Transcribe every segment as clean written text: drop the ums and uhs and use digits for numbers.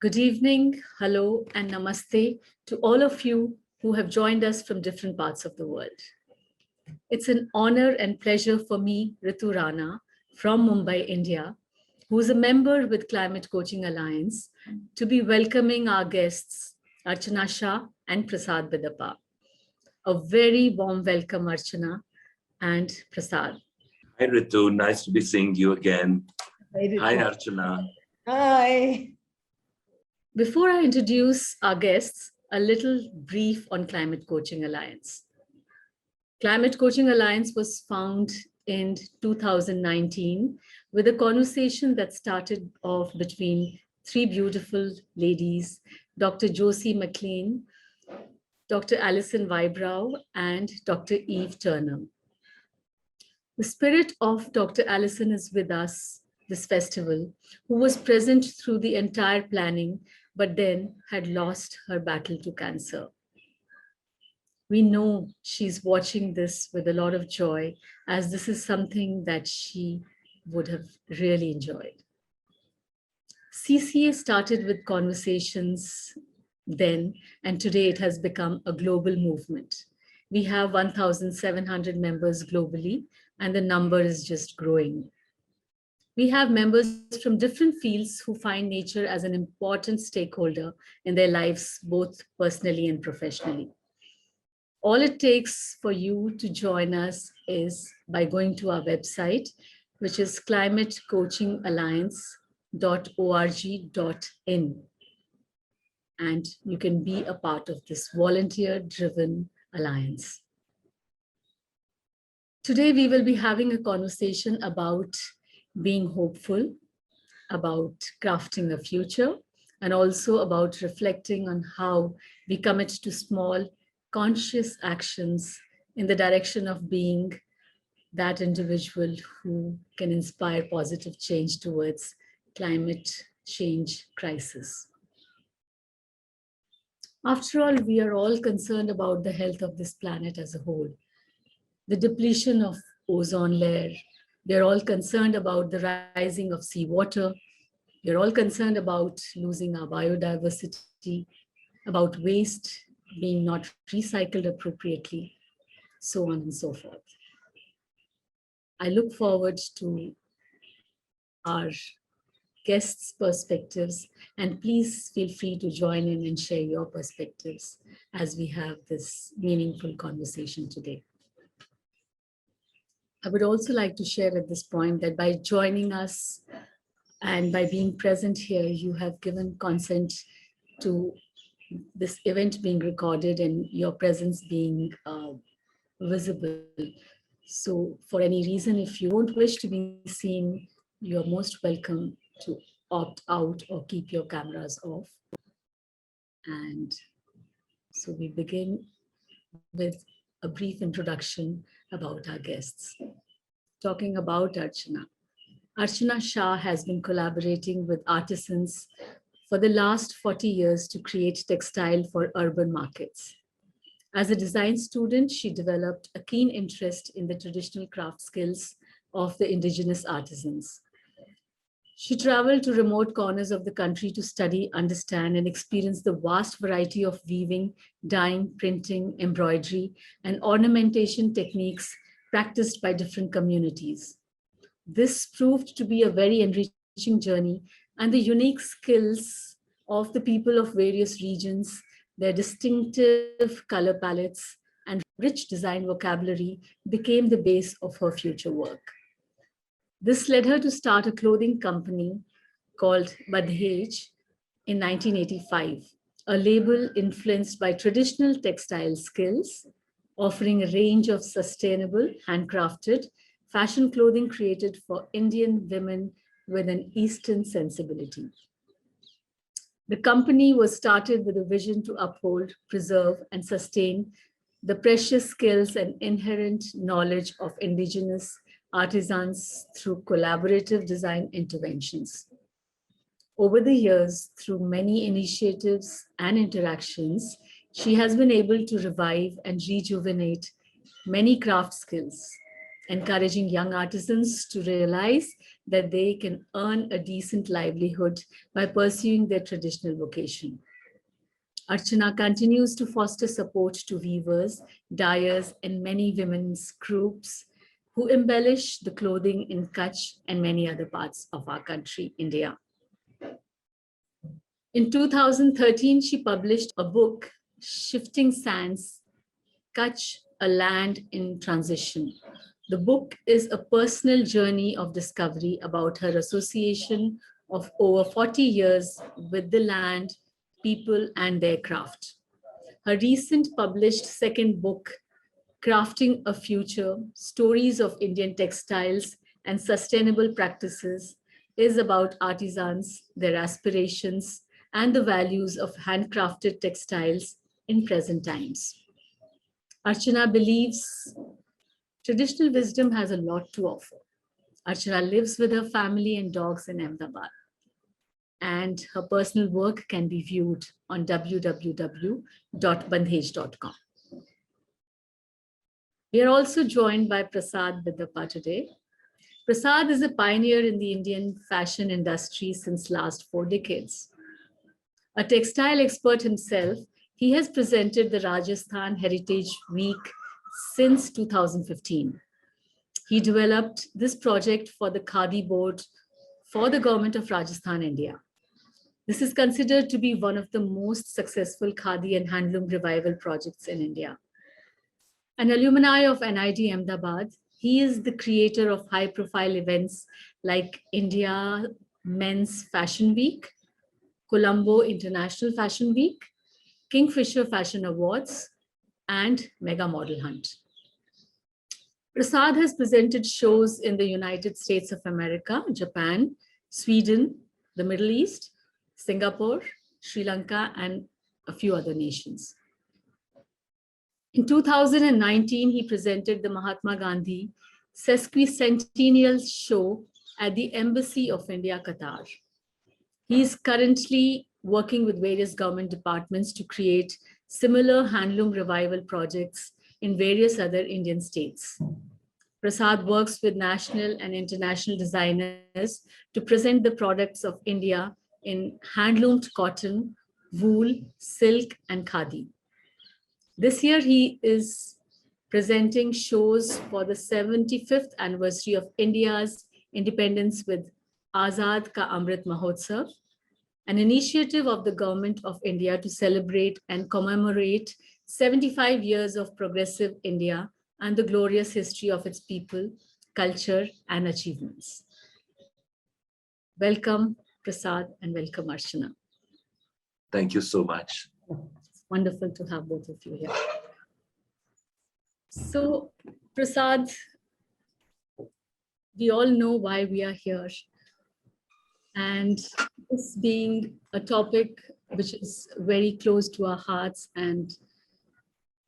Good evening, hello, and namaste to all of you who have joined us from different parts of the world. It's an honor and pleasure for me, Rritu Rana, from Mumbai, India, who is a member with Climate Coaching Alliance, to be welcoming our guests, Archana Shah and Prasad Bidapa. A very warm welcome, Archana and Prasad. Hi, Rritu. Nice to be seeing you again. Hi, Archana. Hi. Before I introduce our guests, a little brief on Climate Coaching Alliance. Climate Coaching Alliance was founded in 2019 with a conversation that started off between three beautiful ladies, Dr. Josie McLean, Dr. Alison Wybrow, and Dr. Eve Turner. The spirit of Dr. Alison is with us this festival, who was present through the entire planning, but then had lost her battle to cancer. We know she's watching this with a lot of joy, as this is something that she would have really enjoyed. CCA started with conversations then, and today it has become a global movement. We have 1,700 members globally, and the number is just growing. We have members from different fields who find nature as an important stakeholder in their lives, both personally and professionally. All it takes for you to join us is by going to our website, which is climatecoachingalliance.org.in. And you can be a part of this volunteer-driven alliance. Today, we will be having a conversation about being hopeful, about crafting a future, and also about reflecting on how we commit to small, conscious actions in the direction of being that individual who can inspire positive change towards climate change crisis. After all, we are all concerned about the health of this planet as a whole. The depletion of ozone layer. They're all concerned about the rising of seawater. We're all concerned about losing our biodiversity, about waste being not recycled appropriately, so on and so forth. I look forward to our guests' perspectives, and please feel free to join in and share your perspectives as we have this meaningful conversation today. I would also like to share at this point that by joining us and by being present here, you have given consent to this event being recorded and your presence being visible. So for any reason, if you don't wish to be seen, you're most welcome to opt out or keep your cameras off. And so we begin with a brief introduction about our guests. Talking about Archana. Archana Shah has been collaborating with artisans for the last 40 years to create textile for urban markets. As a design student, she developed a keen interest in the traditional craft skills of the indigenous artisans. She traveled to remote corners of the country to study, understand, and experience the vast variety of weaving, dyeing, printing, embroidery, and ornamentation techniques practiced by different communities. This proved to be a very enriching journey, and the unique skills of the people of various regions, their distinctive color palettes, and rich design vocabulary became the base of her future work. This led her to start a clothing company called Badhej in 1985, a label influenced by traditional textile skills, offering a range of sustainable, handcrafted fashion clothing created for Indian women with an Eastern sensibility. The company was started with a vision to uphold, preserve, and sustain the precious skills and inherent knowledge of indigenous artisans through collaborative design interventions. Over the years, through many initiatives and interactions, she has been able to revive and rejuvenate many craft skills, encouraging young artisans to realize that they can earn a decent livelihood by pursuing their traditional vocation. Archana continues to foster support to weavers, dyers, and many women's groups who embellish the clothing in Kutch and many other parts of our country, India. In 2013, she published a book, Shifting Sands, Kutch, a Land in Transition. The book is a personal journey of discovery about her association of over 40 years with the land, people, and their craft. Her recent published second book, Crafting a Future, Stories of Indian Textiles and Sustainable Practices, is about artisans, their aspirations, and the values of handcrafted textiles in present times. Archana believes traditional wisdom has a lot to offer. Archana lives with her family and dogs in Ahmedabad, and her personal work can be viewed on www.bandhej.com. We are also joined by Prasad Bidapa today. Prasad is a pioneer in the Indian fashion industry since last 4 decades. A textile expert himself, he has presented the Rajasthan Heritage Week since 2015. He developed this project for the Khadi board for the government of Rajasthan, India. This is considered to be one of the most successful Khadi and handloom revival projects in India. An alumni of NID Ahmedabad, he is the creator of high-profile events like India Men's Fashion Week, Colombo International Fashion Week, Kingfisher Fashion Awards, and Mega Model Hunt. Prasad has presented shows in the United States of America, Japan, Sweden, the Middle East, Singapore, Sri Lanka, and a few other nations. In 2019, he presented the Mahatma Gandhi Sesquicentennial Show at the Embassy of India, Qatar. He is currently working with various government departments to create similar handloom revival projects in various other Indian states. Prasad works with national and international designers to present the products of India in handloomed cotton, wool, silk, and khadi. This year, he is presenting shows for the 75th anniversary of India's independence with Azad Ka Amrit Mahotsav, an initiative of the Government of India to celebrate and commemorate 75 years of progressive India and the glorious history of its people, culture, and achievements. Welcome, Prasad, and welcome, Archana. Thank you so much. It's wonderful to have both of you here. So, Prasad, we all know why we are here. And this being a topic which is very close to our hearts, and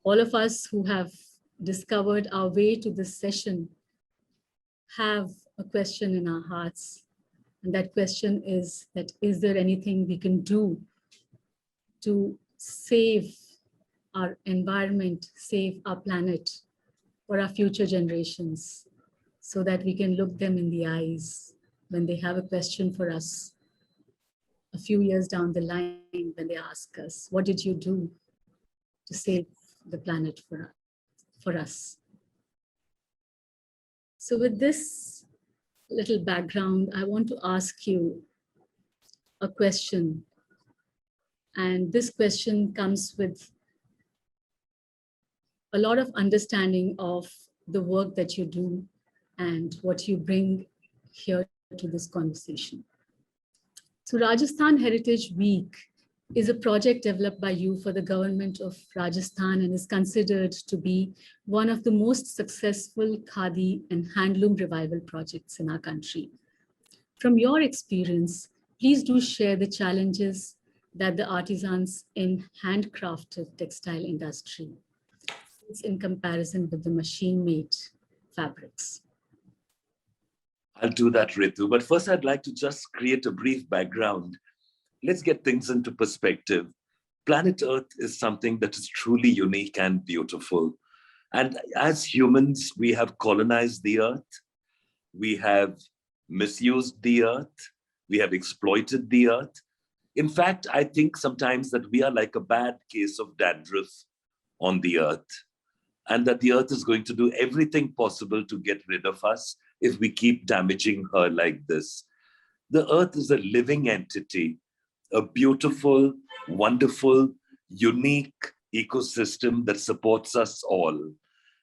all of us who have discovered our way to this session have a question in our hearts. And that question is that, is there anything we can do to save our environment, save our planet for our future generations, so that we can look them in the eyes when they have a question for us a few years down the line, when they ask us, what did you do to save the planet for us? So with this little background, I want to ask you a question. And this question comes with a lot of understanding of the work that you do and what you bring here to this conversation. So Rajasthan Heritage Week is a project developed by you for the government of Rajasthan and is considered to be one of the most successful Khadi and handloom revival projects in our country. From your experience, please do share the challenges that the artisans in handcrafted textile industry face in comparison with the machine-made fabrics. I'll do that, Rritu. But first, I'd like to just create a brief background. Let's get things into perspective. Planet Earth is something that is truly unique and beautiful. And as humans, we have colonized the earth, we have misused the earth, we have exploited the earth. In fact, I think sometimes that we are like a bad case of dandruff on the earth, and that the earth is going to do everything possible to get rid of us if we keep damaging her like this. The earth is a living entity, a beautiful, wonderful, unique ecosystem that supports us all.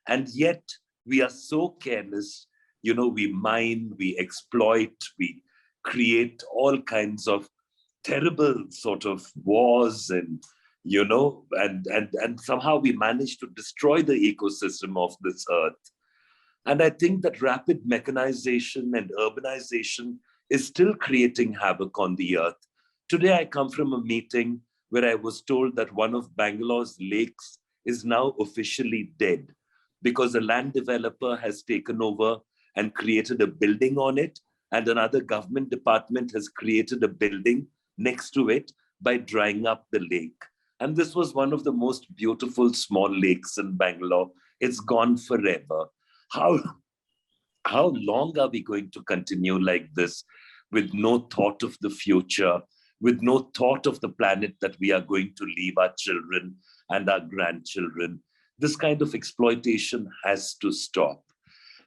And yet we are so careless. We mine, we exploit, we create all kinds of terrible sort of wars, and somehow we manage to destroy the ecosystem of this earth. And I think that rapid mechanization and urbanization is still creating havoc on the earth. Today, I come from a meeting where I was told that one of Bangalore's lakes is now officially dead because a land developer has taken over and created a building on it, and another government department has created a building next to it by drying up the lake. And this was one of the most beautiful small lakes in Bangalore. It's gone forever. How, how long are we going to continue like this with no thought of the future, with no thought of the planet that we are going to leave our children and our grandchildren? This kind of exploitation has to stop.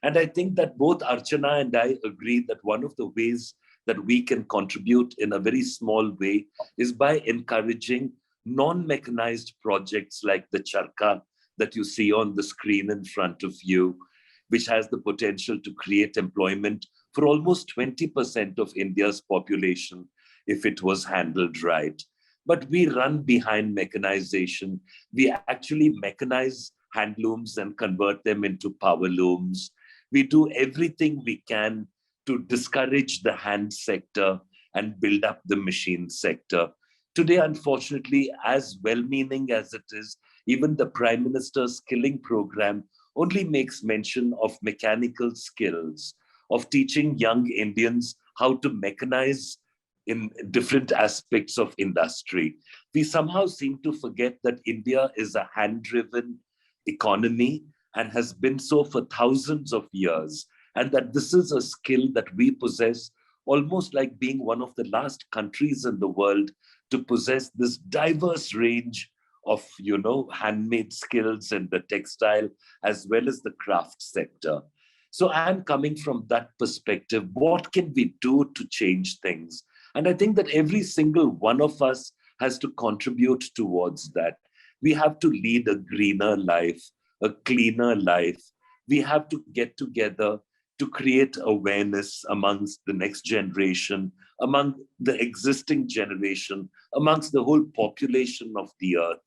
And I think that both Archana and I agree that one of the ways that we can contribute in a very small way is by encouraging non-mechanized projects like the charka that you see on the screen in front of you, which has the potential to create employment for almost 20% of India's population if it was handled right. But we run behind mechanization. We actually mechanize handlooms and convert them into power looms. We do everything we can to discourage the hand sector and build up the machine sector. Today, unfortunately, as well-meaning as it is, even the Prime Minister's skilling program only makes mention of mechanical skills, of teaching young Indians how to mechanize in different aspects of industry. We somehow seem to forget that India is a hand-driven economy and has been so for thousands of years, and that this is a skill that we possess, almost like being one of the last countries in the world to possess this diverse range of handmade skills in the textile as well as the craft sector. So I'm coming from that perspective. What can we do to change things? And I think that every single one of us has to contribute towards that. We have to lead a greener life, a cleaner life. We have to get together to create awareness amongst the next generation, among the existing generation, amongst the whole population of the earth,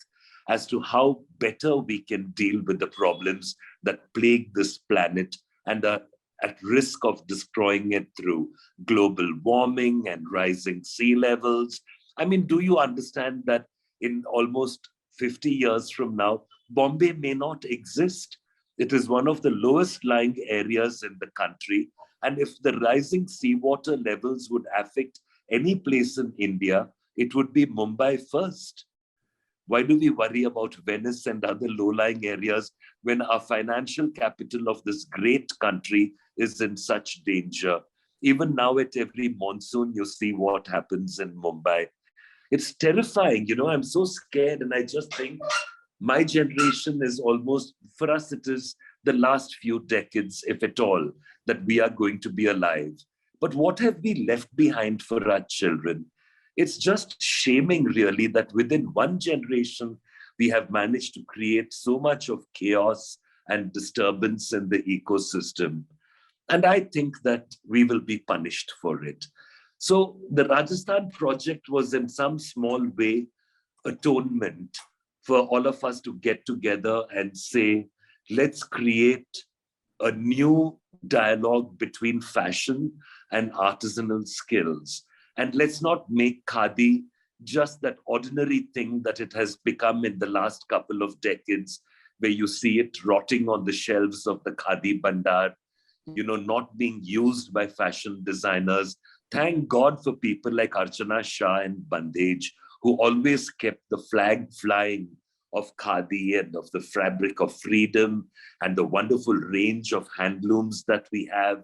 as to how better we can deal with the problems that plague this planet and are at risk of destroying it through global warming and rising sea levels. I mean, do you understand that in almost 50 years from now, Bombay may not exist? It is one of the lowest lying areas in the country. And if the rising seawater levels would affect any place in India, it would be Mumbai first. Why do we worry about Venice and other low-lying areas when our financial capital of this great country is in such danger? Even now at every monsoon, you see what happens in Mumbai. It's terrifying. I'm so scared, and I just think my generation is almost, for us, it is the last few decades, if at all, that we are going to be alive. But what have we left behind for our children? It's just shaming, really, that within one generation, we have managed to create so much of chaos and disturbance in the ecosystem. And I think that we will be punished for it. So the Rajasthan project was in some small way atonement for all of us to get together and say, let's create a new dialogue between fashion and artisanal skills. And let's not make khadi just that ordinary thing that it has become in the last couple of decades, where you see it rotting on the shelves of the khadi bandar, not being used by fashion designers. Thank God for people like Archana, Shah, and Bandage, who always kept the flag flying of khadi and of the fabric of freedom and the wonderful range of handlooms that we have.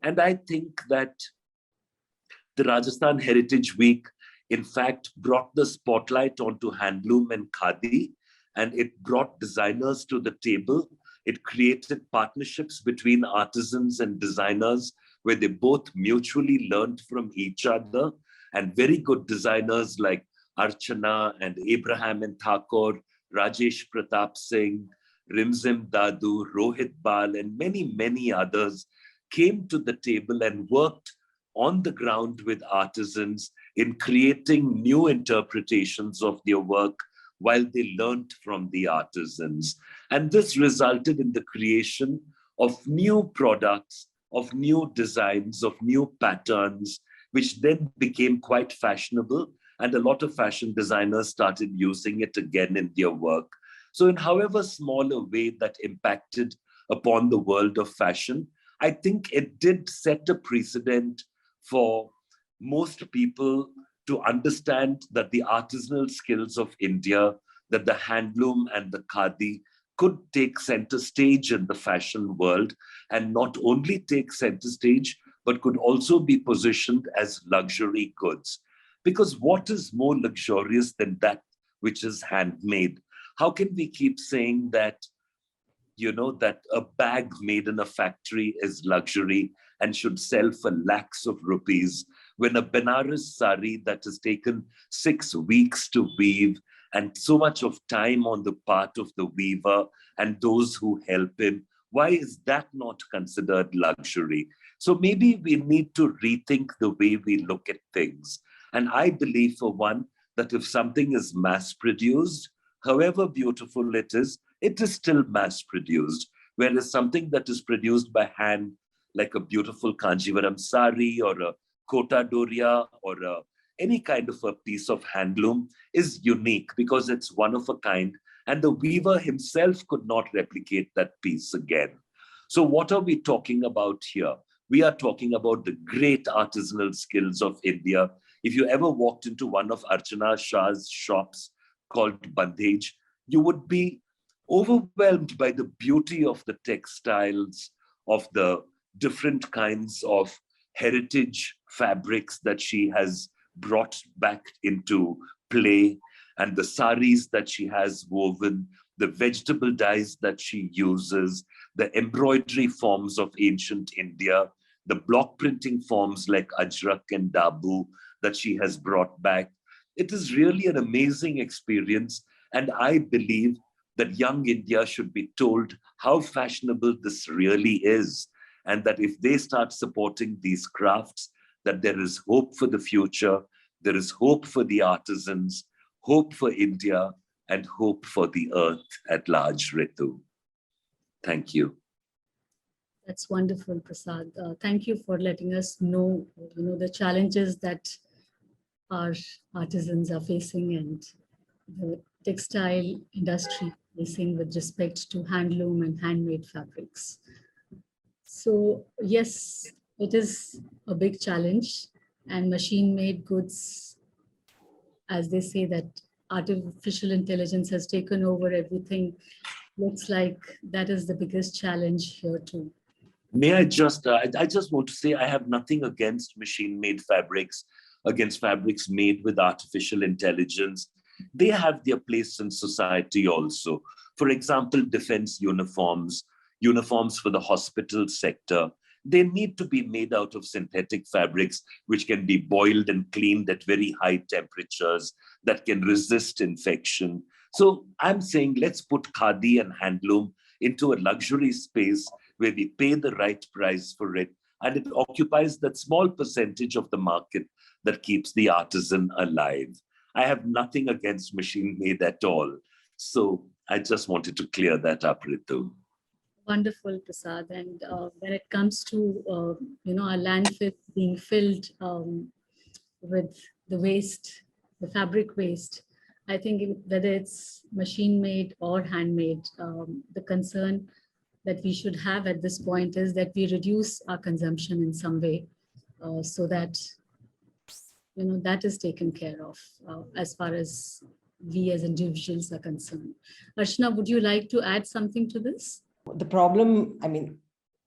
And I think that the Rajasthan Heritage Week, in fact, brought the spotlight onto handloom and khadi, and it brought designers to the table. It created partnerships between artisans and designers where they both mutually learned from each other. And very good designers like Archana and Abraham and Thakur, Rajesh Pratap Singh, Rimzim Dadu, Rohit Bal, and many, many others came to the table and worked on the ground with artisans in creating new interpretations of their work while they learned from the artisans. And this resulted in the creation of new products, of new designs, of new patterns, which then became quite fashionable. And a lot of fashion designers started using it again in their work. So in however small a way that impacted upon the world of fashion, I think it did set a precedent for most people to understand that the artisanal skills of India, that the handloom and the khadi could take center stage in the fashion world, and not only take center stage, but could also be positioned as luxury goods. Because what is more luxurious than that which is handmade? How can we keep saying that, that a bag made in a factory is luxury and should sell for lakhs of rupees, when a Benares sari that has taken 6 weeks to weave and so much of time on the part of the weaver and those who help him, why is that not considered luxury? So maybe we need to rethink the way we look at things. And I believe, for one, that if something is mass produced, however beautiful it is still mass produced. Whereas something that is produced by hand, like a beautiful Kanjivaram sari or a Kota Doria or any kind of a piece of handloom, is unique because it's one of a kind, and the weaver himself could not replicate that piece again. So what are we talking about here? We are talking about the great artisanal skills of India. If you ever walked into one of Archana Shah's shops called Bandhej, you would be overwhelmed by the beauty of the textiles, of the different kinds of heritage fabrics that she has brought back into play, and the saris that she has woven, the vegetable dyes that she uses, the embroidery forms of ancient India, the block printing forms like Ajrak and Dabu that she has brought back. It is really an amazing experience. And I believe that young India should be told how fashionable this really is. And that if they start supporting these crafts, that there is hope for the future, there is hope for the artisans, hope for India, and hope for the earth at large, Rritu. Thank you. That's wonderful, Prasad. Thank you for letting us know, the challenges that our artisans are facing and the textile industry facing with respect to handloom and handmade fabrics. So yes, it is a big challenge, and machine-made goods, as they say that artificial intelligence has taken over everything, looks like that is the biggest challenge here too. May I just want to say I have nothing against machine-made fabrics, against fabrics made with artificial intelligence. They have their place in society also. For example, defense uniforms for the hospital sector, they need to be made out of synthetic fabrics, which can be boiled and cleaned at very high temperatures, that can resist infection. So I'm saying let's put khadi and handloom into a luxury space where we pay the right price for it, and it occupies that small percentage of the market that keeps the artisan alive. I have nothing against machine-made at all. So I just wanted to clear that up, Rritu. Wonderful, Prasad. And when it comes to, our landfill being filled with the waste, the fabric waste, I think whether it's machine-made or handmade, the concern that we should have at this point is that we reduce our consumption in some way so that, that is taken care of as far as we as individuals are concerned. Archana, would you like to add something to this? The problem, I mean,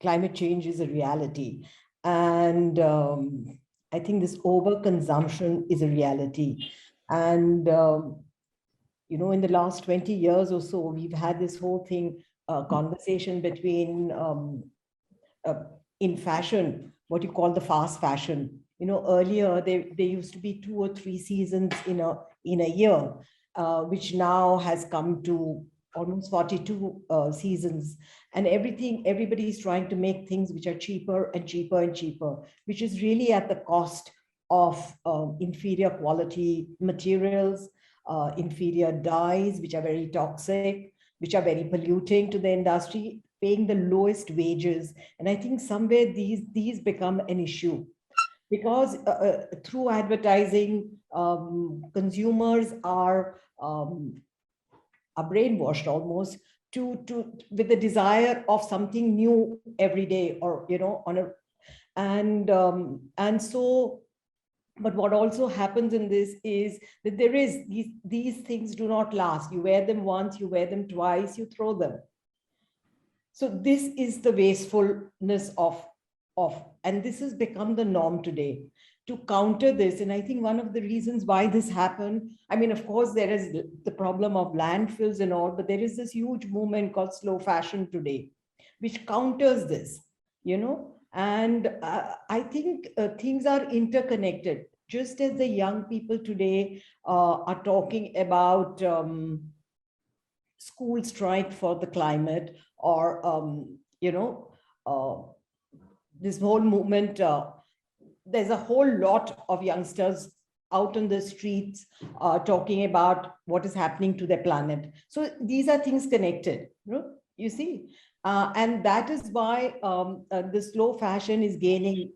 climate change is a reality. And I think this overconsumption is a reality. And, in the last 20 years or so, we've had this whole thing, conversation between, in fashion, what you call the fast fashion. Earlier there used to be 2 or 3 seasons in a year, which now has come to almost 42 seasons, and everybody's trying to make things which are cheaper and cheaper and cheaper, which is really at the cost of inferior quality materials, inferior dyes, which are very toxic, which are very polluting to the industry, paying the lowest wages. And I think somewhere these become an issue, because through advertising, consumers are brainwashed almost to with the desire of something new every day, or and so. But what also happens in this is that these things do not last. You wear them once, you wear them twice, you throw them. So this is the wastefulness of, and this has become the norm today. To counter this, and I think one of the reasons why this happened, I mean, of course, there is the problem of landfills and all, but there is this huge movement called slow fashion today, which counters this, and I think things are interconnected. Just as the young people today are talking about school strike for the climate, or this whole movement, there's a whole lot of youngsters out on the streets talking about what is happening to their planet. So these are things connected, you see, and that is why the slow fashion is gaining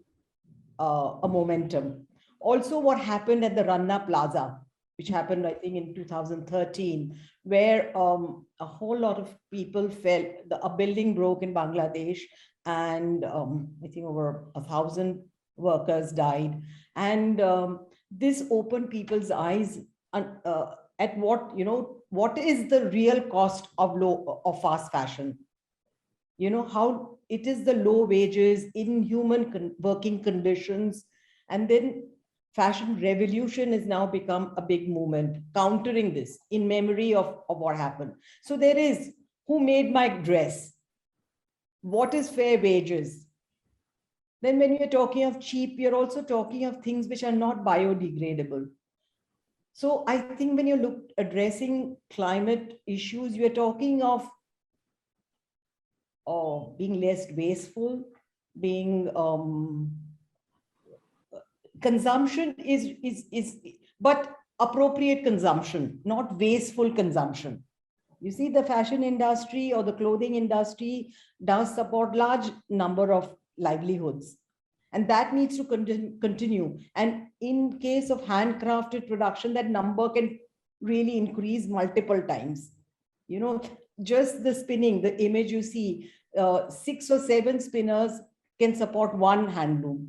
a momentum. Also, what happened at the Rana Plaza, which happened, I think, in 2013, where a whole lot of people fell. A building broke in Bangladesh, and I think over 1,000 workers died. And this opened people's eyes at what is the real cost of fast fashion. How it is the low wages, inhuman working conditions, and then fashion revolution has now become a big movement, countering this in memory of what happened. So there is, who made my dress? What is fair wages? Then when you're talking of cheap, you're also talking of things which are not biodegradable. So I think when you look addressing climate issues, you're talking of being less wasteful, being consumption is but appropriate consumption, not wasteful consumption. You see, the fashion industry or the clothing industry does support large number of livelihoods, and that needs to continue. And in case of handcrafted production, that number can really increase multiple times. Just the spinning, the image you see, 6 or 7 spinners can support one handloom.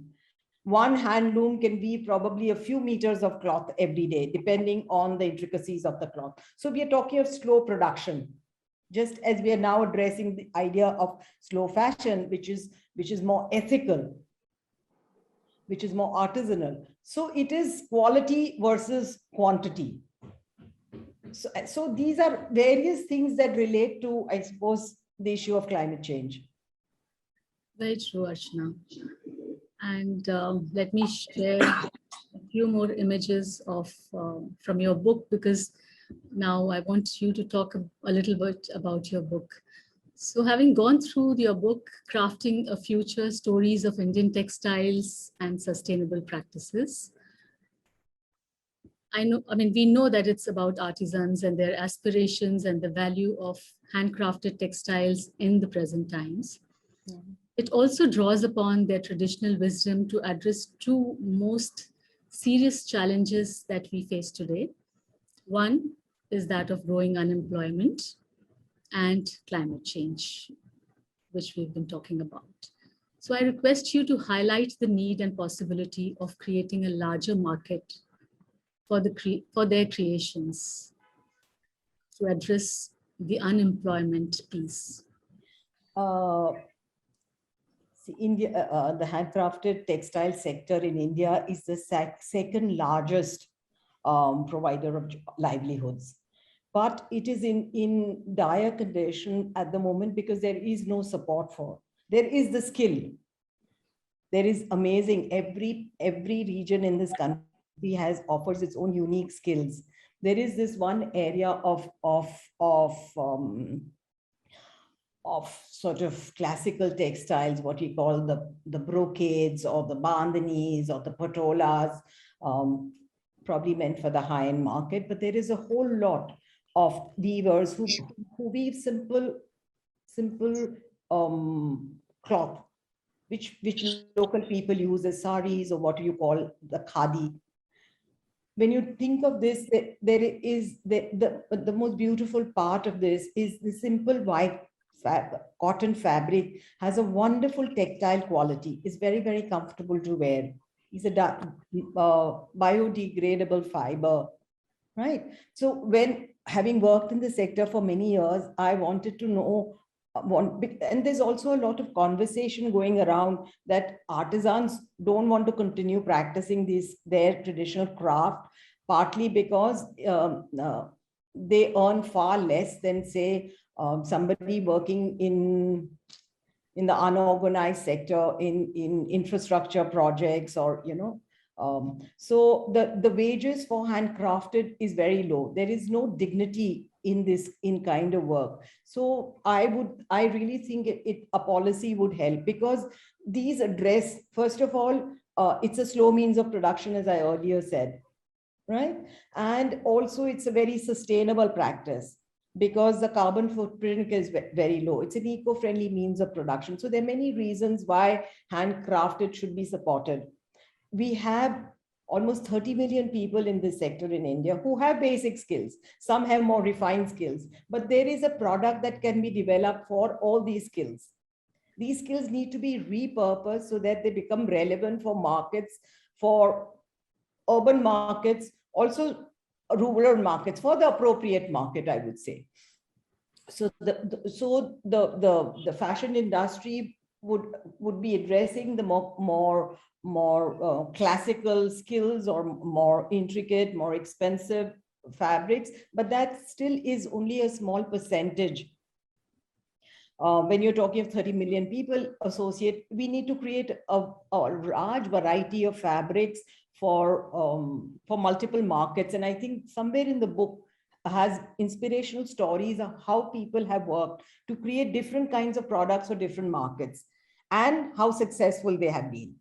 One handloom can be probably a few meters of cloth every day, depending on the intricacies of the cloth. So we are talking of slow production, just as we are now addressing the idea of slow fashion, which is more ethical, which is more artisanal. So it is quality versus quantity. So these are various things that relate to, I suppose, the issue of climate change. Very true, Archana. And let me share a few more images of from your book, because now I want you to talk a little bit about your book. So having gone through your book, Crafting a Future, Stories of Indian Textiles and Sustainable Practices, we know that it's about artisans and their aspirations and the value of handcrafted textiles in the present times. Yeah. It also draws upon their traditional wisdom to address 2 most serious challenges that we face today. One is that of growing unemployment and climate change, which we've been talking about. So I request you to highlight the need and possibility of creating a larger market for their creations to address the unemployment piece? See, India, the handcrafted textile sector in India is the second largest provider of livelihoods. But it is in dire condition at the moment because there is no support for. There is the skill. There is amazing. Every region in this country offers its own unique skills. There is this one area of sort of classical textiles, what we call the brocades or the bandhanis or the patolas, probably meant for the high-end market. But there is a whole lot of weavers who weave simple cloth, which local people use as saris or what you call the khadi. When you think of this, there is the most beautiful part of this is the simple white cotton fabric has a wonderful tactile quality. It's very, very comfortable to wear. It's a biodegradable fiber, right? So when having worked in the sector for many years, I wanted to know, and there's also a lot of conversation going around that artisans don't want to continue practicing their traditional craft, partly because they earn far less than, say, somebody working in the unorganized sector, in infrastructure projects, or so the wages for handcrafted is very low. There is no dignity in kind of work. So I really think a policy would help, because these address, first of all, it's a slow means of production, as I earlier said, right? And also it's a very sustainable practice, because the carbon footprint is very low. It's an eco-friendly means of production. So there are many reasons why handcrafted should be supported. We have almost 30 million people in this sector in India who have basic skills. Some have more refined skills, but there is a product that can be developed for all these skills. These skills need to be repurposed so that they become relevant for markets, for urban markets, also rural markets, for the appropriate market, I would say. So the fashion industry would be addressing the more classical skills or more intricate, more expensive fabrics, but that still is only a small percentage. When you're talking of 30 million people we need to create a large variety of fabrics for multiple markets. And I think somewhere in the book has inspirational stories of how people have worked to create different kinds of products for different markets and how successful they have been.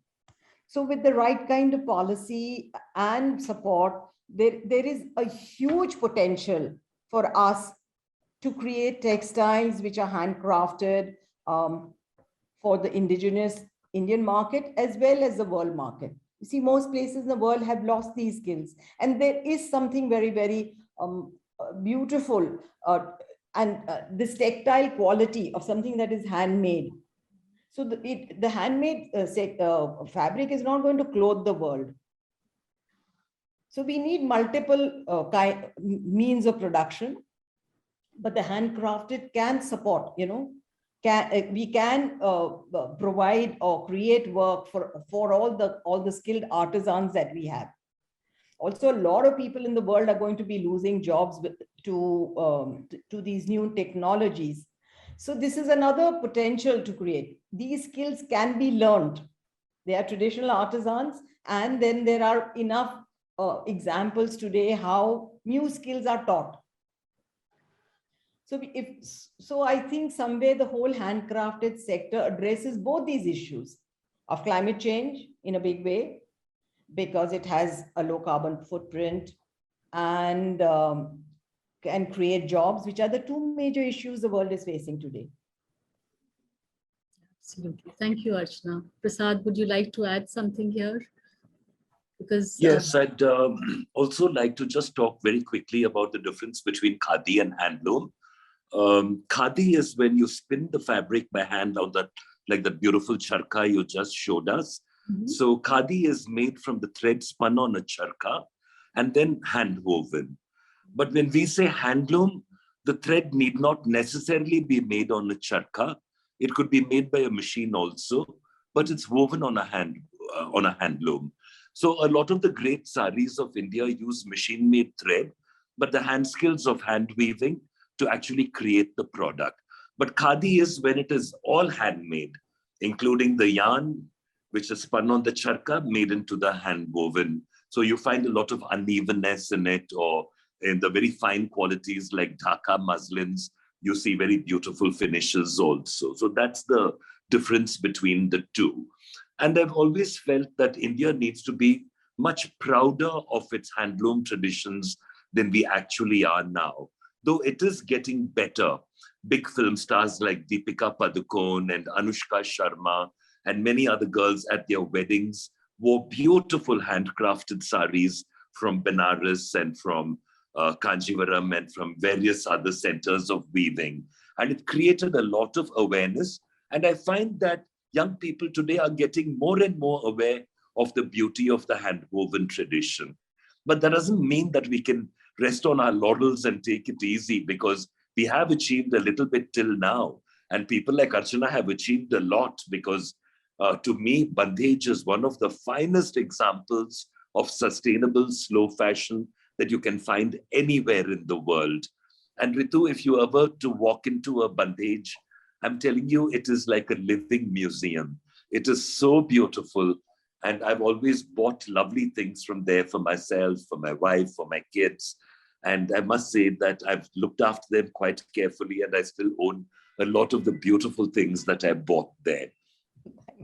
So with the right kind of policy and support, there is a huge potential for us to create textiles which are handcrafted for the indigenous Indian market as well as the world market. You see, most places in the world have lost these skills. And there is something very, very beautiful and this tactile quality of something that is handmade. So the handmade fabric is not going to clothe the world. So we need multiple means of production, but the handcrafted can support, we can provide or create work for all the skilled artisans that we have. Also, a lot of people in the world are going to be losing jobs to these new technologies. So this is another potential to create. These skills can be learned. They are traditional artisans, and then there are enough examples today how new skills are taught. So I think somewhere the whole handcrafted sector addresses both these issues of climate change in a big way, because it has a low carbon footprint, and can create jobs, which are the two major issues the world is facing today. Absolutely. Thank you, Archana. Prasad, would you like to add something here? Because yes, I'd also like to just talk very quickly about the difference between khadi and handloom. Khadi is when you spin the fabric by hand on that, like the beautiful charka you just showed us. Mm-hmm. So khadi is made from the thread spun on a charka and then hand woven. But when we say handloom, The thread need not necessarily be made on a charkha. It could be made by a machine also, but it's woven on a handloom. So a lot of the great saris of India use machine-made thread, but the hand skills of hand weaving to actually create the product. But khadi is when it is all handmade, including the yarn, which is spun on the charkha, made into the hand woven. So you find a lot of unevenness in it, or in the very fine qualities like Dhaka muslins, you see very beautiful finishes also. So that's the difference between the two. And I've always felt that India needs to be much prouder of its handloom traditions than we actually are now. Though it is getting better. Big film stars like Deepika Padukone and Anushka Sharma and many other girls at their weddings wore beautiful handcrafted saris from Benares and from Kanjivaram and from various other centers of weaving. And it created a lot of awareness. And I find that young people today are getting more and more aware of the beauty of the hand-woven tradition. But that doesn't mean that we can rest on our laurels and take it easy, because we have achieved a little bit till now. And people like Archana have achieved a lot, because to me, bandhej is one of the finest examples of sustainable slow fashion that you can find anywhere in the world. And Rritu, if you ever to walk into a bandhej, I'm telling you, it is like a living museum. It is so beautiful. And I've always bought lovely things from there for myself, for my wife, for my kids. And I must say that I've looked after them quite carefully, and I still own a lot of the beautiful things that I bought there.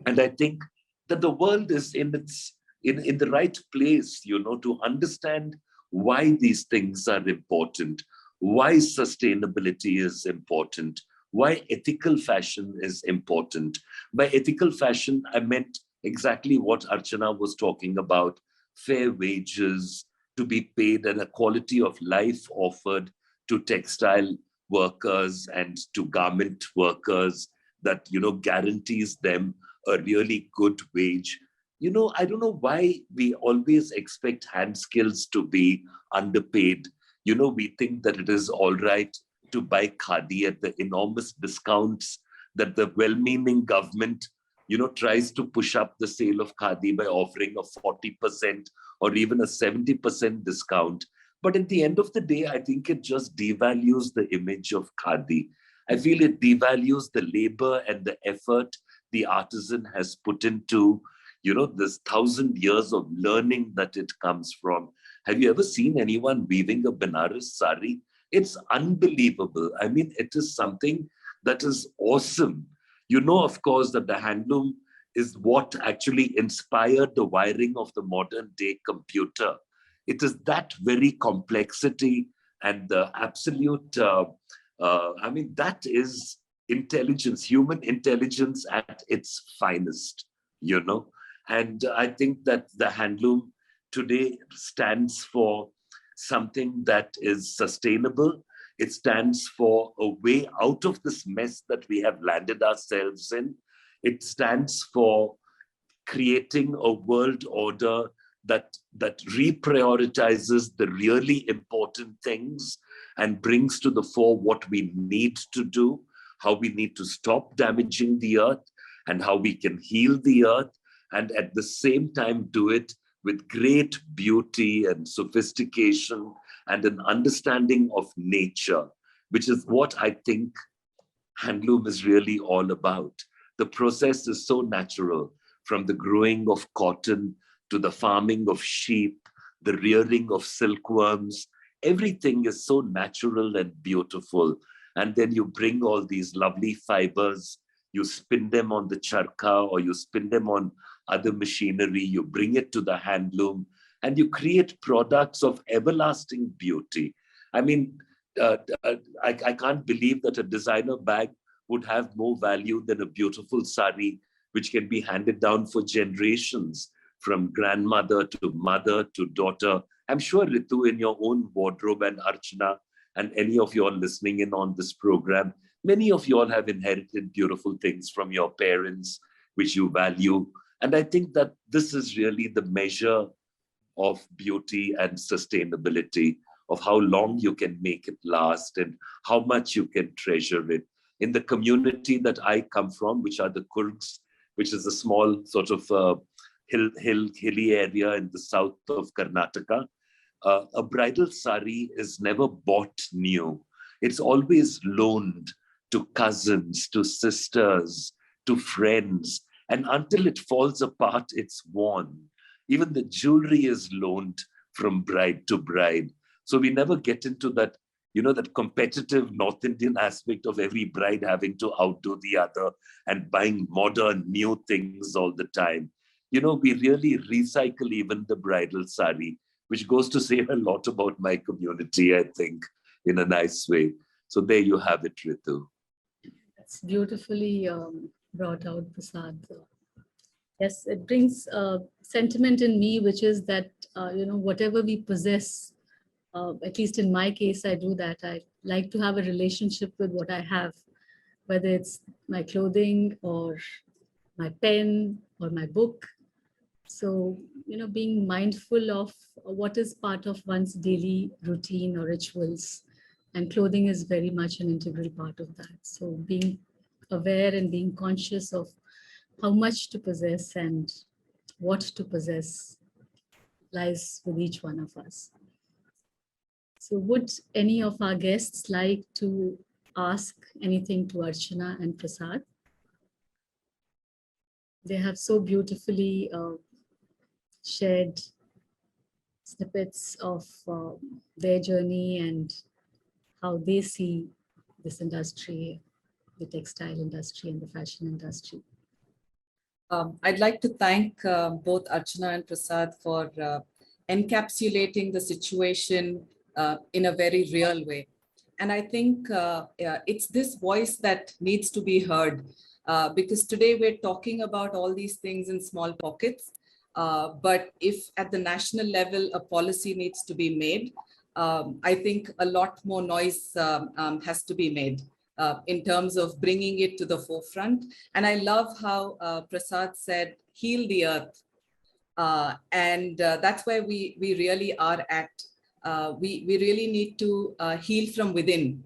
And I think that the world is in the right place, to understand why these things are important, why sustainability is important, why ethical fashion is important. By ethical fashion, I meant exactly what Archana was talking about: fair wages, to be paid, and a quality of life offered to textile workers and to garment workers that, guarantees them a really good wage. I don't know why we always expect hand skills to be underpaid. We think that it is all right to buy khadi at the enormous discounts that the well-meaning government, tries to push up the sale of khadi by offering a 40% or even a 70% discount. But at the end of the day, I think it just devalues the image of khadi. I feel it devalues the labor and the effort the artisan has put into, this 1,000 years of learning that it comes from. Have you ever seen anyone weaving a Benares sari? It's unbelievable. I mean, it is something that is awesome. Of course, that the handloom is what actually inspired the wiring of the modern day computer. It is that very complexity and the absolute, that is intelligence, human intelligence at its finest, And I think that the handloom today stands for something that is sustainable. It stands for a way out of this mess that we have landed ourselves in. It stands for creating a world order that reprioritizes the really important things and brings to the fore what we need to do, how we need to stop damaging the earth, and how we can heal the earth, and at the same time do it with great beauty and sophistication and an understanding of nature, which is what I think handloom is really all about. The process is so natural, from the growing of cotton to the farming of sheep, the rearing of silkworms. Everything is so natural and beautiful. And then you bring all these lovely fibers, you spin them on the charkha or you spin them on other machinery, you bring it to the handloom, and you create products of everlasting beauty. I mean, I can't believe that a designer bag would have more value than a beautiful sari, which can be handed down for generations, from grandmother to mother to daughter. I'm sure, Rritu, in your own wardrobe, and Archana, and any of you all listening in on this program, many of you all have inherited beautiful things from your parents, which you value. And I think that this is really the measure of beauty and sustainability, of how long you can make it last and how much you can treasure it. In the community that I come from, which are the Kurgs, which is a small sort of hilly area in the south of Karnataka, a bridal sari is never bought new. It's always loaned to cousins, to sisters, to friends. And until it falls apart, it's worn. Even the jewelry is loaned from bride to bride. So we never get into that, that competitive North Indian aspect of every bride having to outdo the other and buying modern new things all the time. We really recycle even the bridal sari, which goes to say a lot about my community, I think, in a nice way. So there you have it, Rritu. It's beautifully brought out, Prasad. Yes, it brings sentiment in me, which is that, whatever we possess, at least in my case, I do that. I like to have a relationship with what I have, whether it's my clothing or my pen or my book. So, being mindful of what is part of one's daily routine or rituals, and clothing is very much an integral part of that. So being aware and being conscious of how much to possess and what to possess lies with each one of us. So would any of our guests like to ask anything to Archana and Prasad? They have so beautifully shared snippets of their journey and how they see this industry, the textile industry and the fashion industry. I'd like to thank both Archana and Prasad for encapsulating the situation in a very real way. And I think it's this voice that needs to be heard, because today we're talking about all these things in small pockets. But if at the national level, a policy needs to be made, I think a lot more noise has to be made in terms of bringing it to the forefront. And I love how Prasad said, heal the earth. And that's where we really are at. We really need to heal from within.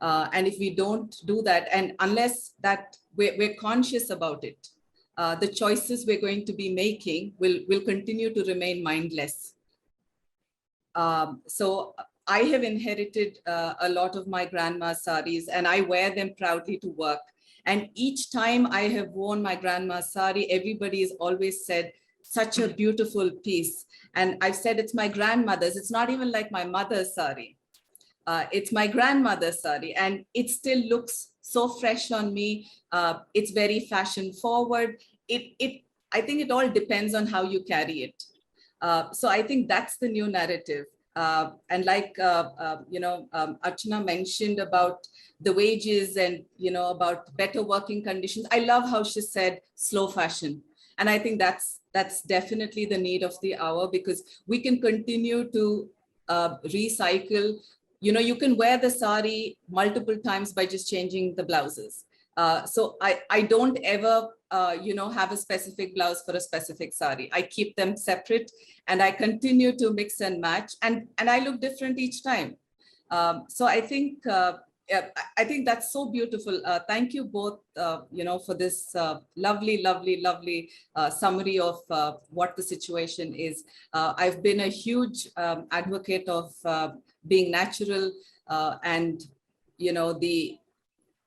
And if we don't do that, and unless that we're conscious about it, the choices we're going to be making will continue to remain mindless. So I have inherited a lot of my grandma's saris, and I wear them proudly to work. And each time I have worn my grandma's sari, everybody has always said, such a beautiful piece. And I've said, it's my grandmother's. It's not even like my mother's sari. It's my grandmother's sari, and it still looks so fresh on me. It's very fashion forward. I think it all depends on how you carry it. So I think that's the new narrative. And like, Archana mentioned about the wages and, about better working conditions. I love how she said slow fashion. And I think that's definitely the need of the hour, because we can continue to recycle. You can wear the sari multiple times by just changing the blouses. So I don't ever, have a specific blouse for a specific sari. I keep them separate and I continue to mix and match, and I look different each time. So I think that's so beautiful. Thank you both, for this lovely summary of what the situation is. I've been a huge advocate of being natural and,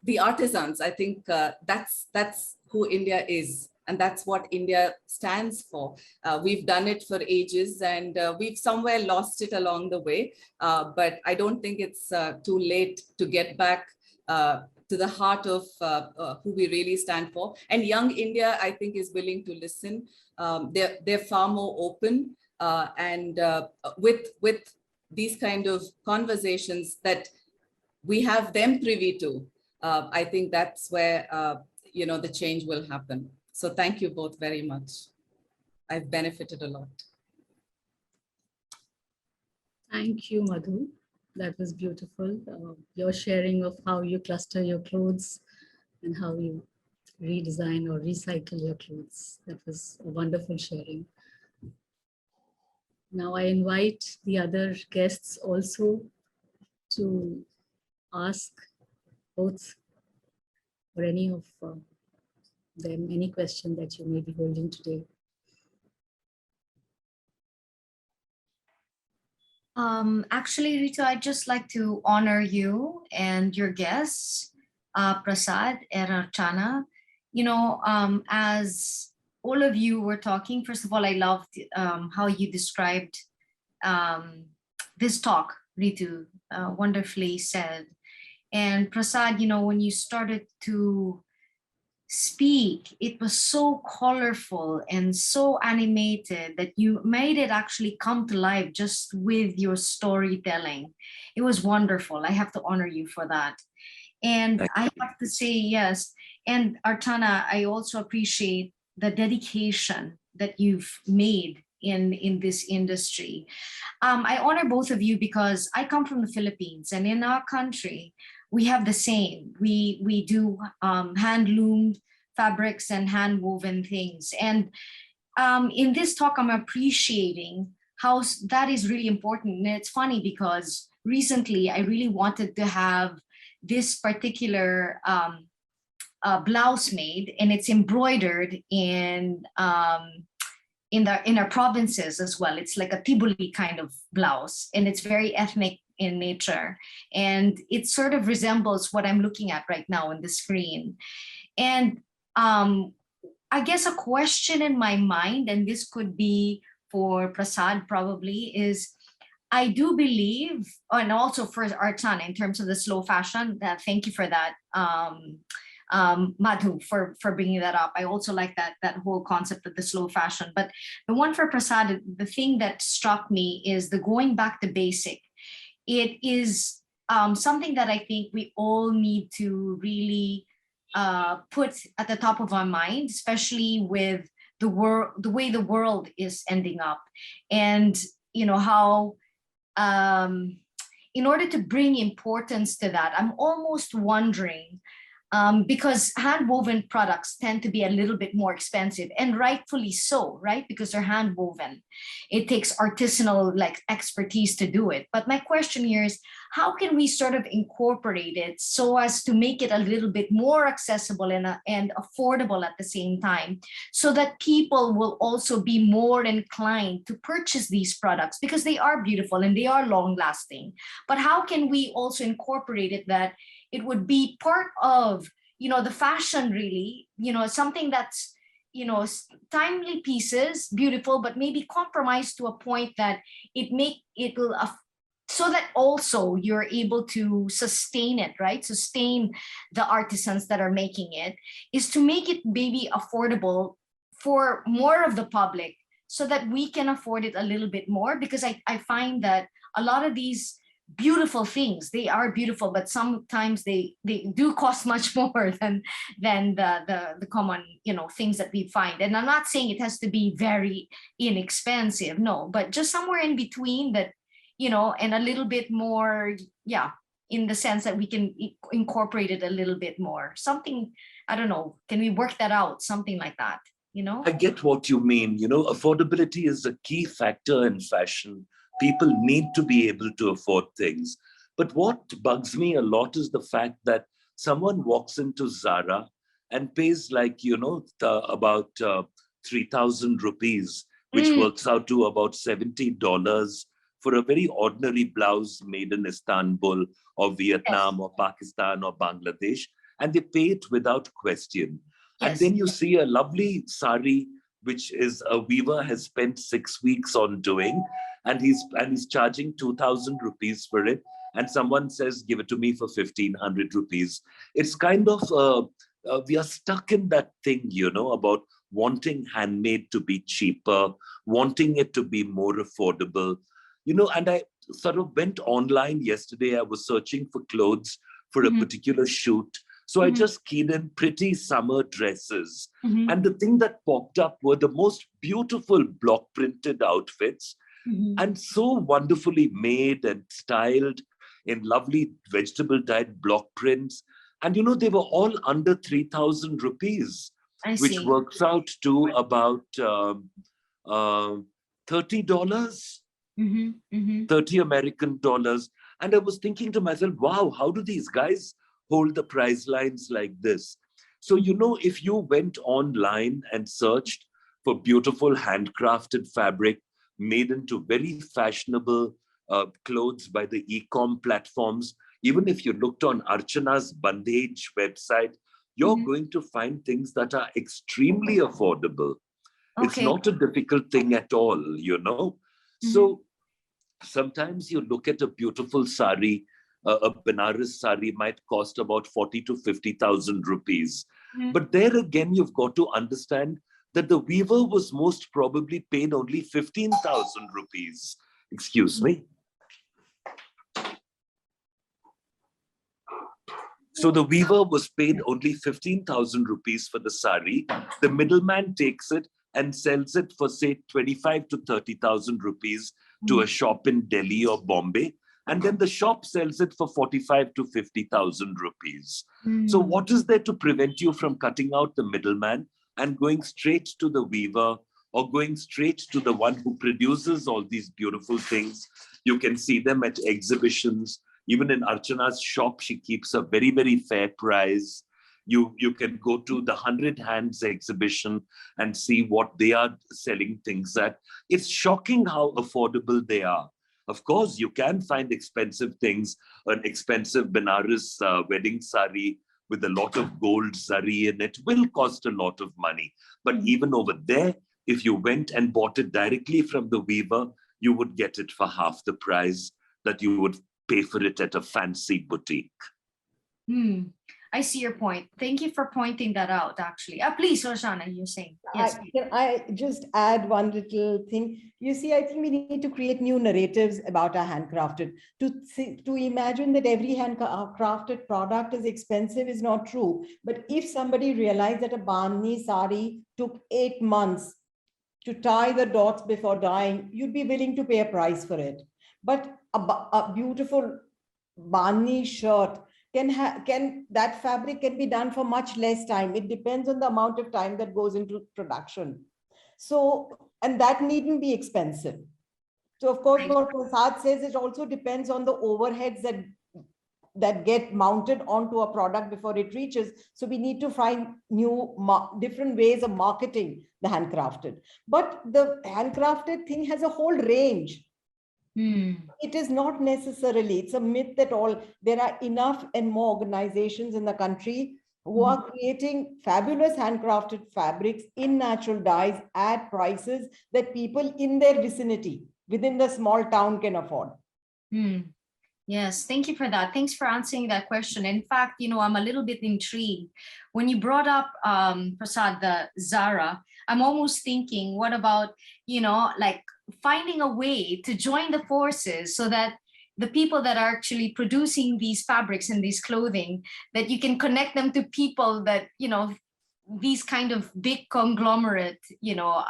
the artisans. I think that's who India is, and that's what India stands for. We've done it for ages, and we've somewhere lost it along the way. But I don't think it's too late to get back to the heart of who we really stand for. And young India, I think, is willing to listen. They're far more open, and with these kind of conversations that we have them privy to, I think that's where the change will happen. So thank you both very much. I've benefited a lot. Thank you, Madhu. That was beautiful. Your sharing of how you cluster your clothes and how you redesign or recycle your clothes. That was a wonderful sharing. Now I invite the other guests also to ask both or any of them any question that you may be holding today. Actually, Rritu, I'd just like to honor you and your guests, Prasad and Archana. You know, as all of you were talking, first of all, I loved how you described this talk, Rritu, wonderfully said. And Prasad, you know, when you started to speak, it was so colorful and so animated that you made it actually come to life just with your storytelling. It was wonderful. I have to honor you for that. And I have to say, yes. And Archana, I also appreciate the dedication that you've made in this industry. I honor both of you because I come from the Philippines, and in our country, we have the same. We do hand-loomed fabrics and hand-woven things. And in this talk, I'm appreciating how that is really important. And it's funny because recently I really wanted to have this particular blouse made, and it's embroidered in our provinces as well. It's like a Tibuli kind of blouse, and it's very ethnic in nature, and it sort of resembles what I'm looking at right now on the screen. And I guess a question in my mind, and this could be for Prasad probably, is I do believe, and also for Archana in terms of the slow fashion, thank you for that, Madhu, for bringing that up. I also like that whole concept of the slow fashion. But the one for Prasad, the thing that struck me is the going back to basic. It is something that I think we all need to really put at the top of our mind, especially with the way the world is ending up. And you know how in order to bring importance to that, I'm almost wondering, because hand-woven products tend to be a little bit more expensive, and rightfully so, right? Because they're hand-woven. It takes artisanal like expertise to do it. But my question here is, how can we sort of incorporate it so as to make it a little bit more accessible and affordable at the same time, so that people will also be more inclined to purchase these products because they are beautiful and they are long-lasting? But how can we also incorporate it that it would be part of, you know, the fashion, really, you know, something that's, you know, timely pieces, beautiful, but maybe compromised to a point that it will, so that also you're able to sustain it, right? Sustain the artisans that are making it, is to make it maybe affordable for more of the public so that we can afford it a little bit more. Because I find that a lot of these beautiful things, they are beautiful, but sometimes they do cost much more than the common, you know, things that we find. And I'm not saying it has to be very inexpensive, no, but just somewhere in between that, you know, and a little bit more, yeah, in the sense that we can incorporate it a little bit more. Something, I don't know, can we work that out? Something like that, you know? I get what you mean. You know, affordability is a key factor in fashion. People need to be able to afford things. But what bugs me a lot is the fact that someone walks into Zara and pays like, you know, about 3,000 rupees, which works out to about $70 for a very ordinary blouse made in Istanbul or Vietnam or Pakistan or Bangladesh, and they pay it without question. Yes. And then you see a lovely sari, which is a weaver has spent 6 weeks on doing, and he's charging 2,000 rupees for it. And someone says, give it to me for 1,500 rupees. It's kind of, we are stuck in that thing, you know, about wanting handmade to be cheaper, wanting it to be more affordable. You know, and I sort of went online yesterday. I was searching for clothes for a particular shoot. So I just keyed in pretty summer dresses. And the thing that popped up were the most beautiful block printed outfits, and so wonderfully made and styled in lovely vegetable dyed block prints. And, you know, they were all under 3,000 rupees, which works out to about $30. 30 American dollars. And I was thinking to myself, wow, how do these guys hold the price lines like this? So, you know, if you went online and searched for beautiful handcrafted fabric made into very fashionable clothes by the e-com platforms, even if you looked on Archana's Bandage website, you're going to find things that are extremely affordable. It's not a difficult thing at all, you know. So sometimes you look at a beautiful sari, a Benares sari might cost about 40 to 50,000 rupees. But there again, you've got to understand that the weaver was most probably paid only 15,000 rupees. Excuse me. So the weaver was paid only 15,000 rupees for the sari. The middleman takes it and sells it for, say, 25 to 30,000 rupees to a shop in Delhi or Bombay. And then the shop sells it for 45 to 50,000 rupees. So what is there to prevent you from cutting out the middleman and going straight to the weaver or going straight to the one who produces all these beautiful things? You can see them at exhibitions. Even in Archana's shop, she keeps a very, very fair price. You can go to the 100 Hands exhibition and see what they are selling things at. It's shocking how affordable they are. Of course, you can find expensive things, an expensive Benares wedding sari with a lot of gold zari in it will cost a lot of money. But even over there, if you went and bought it directly from the weaver, you would get it for half the price that you would pay for it at a fancy boutique. I see your point. Thank you for pointing that out, actually. Please, Archana, you're saying. Yes. Can I just add one little thing? You see, I think we need to create new narratives about our handcrafted. To imagine that every handcrafted product is expensive is not true. But if somebody realized that a Bandhani sari took 8 months to tie the dots before dyeing, you'd be willing to pay a price for it. But a beautiful Bandhani shirt, that fabric can be done for much less time. It depends on the amount of time that goes into production. So, and that needn't be expensive. So of course, what Prasad says, it also depends on the overheads that get mounted onto a product before it reaches. So we need to find different ways of marketing the handcrafted. But the handcrafted thing has a whole range. It is not necessarily, it's a myth that there are enough and more organizations in the country who are creating fabulous handcrafted fabrics in natural dyes at prices that people in their vicinity, within the small town, can afford. Yes, thank you for that. Thanks for answering that question. In fact, you know, I'm a little bit intrigued. When you brought up, Prasad, the Zara, I'm almost thinking, what about, you know, like finding a way to join the forces so that the people that are actually producing these fabrics and these clothing, that you can connect them to people that, you know, these kind of big conglomerate, you know,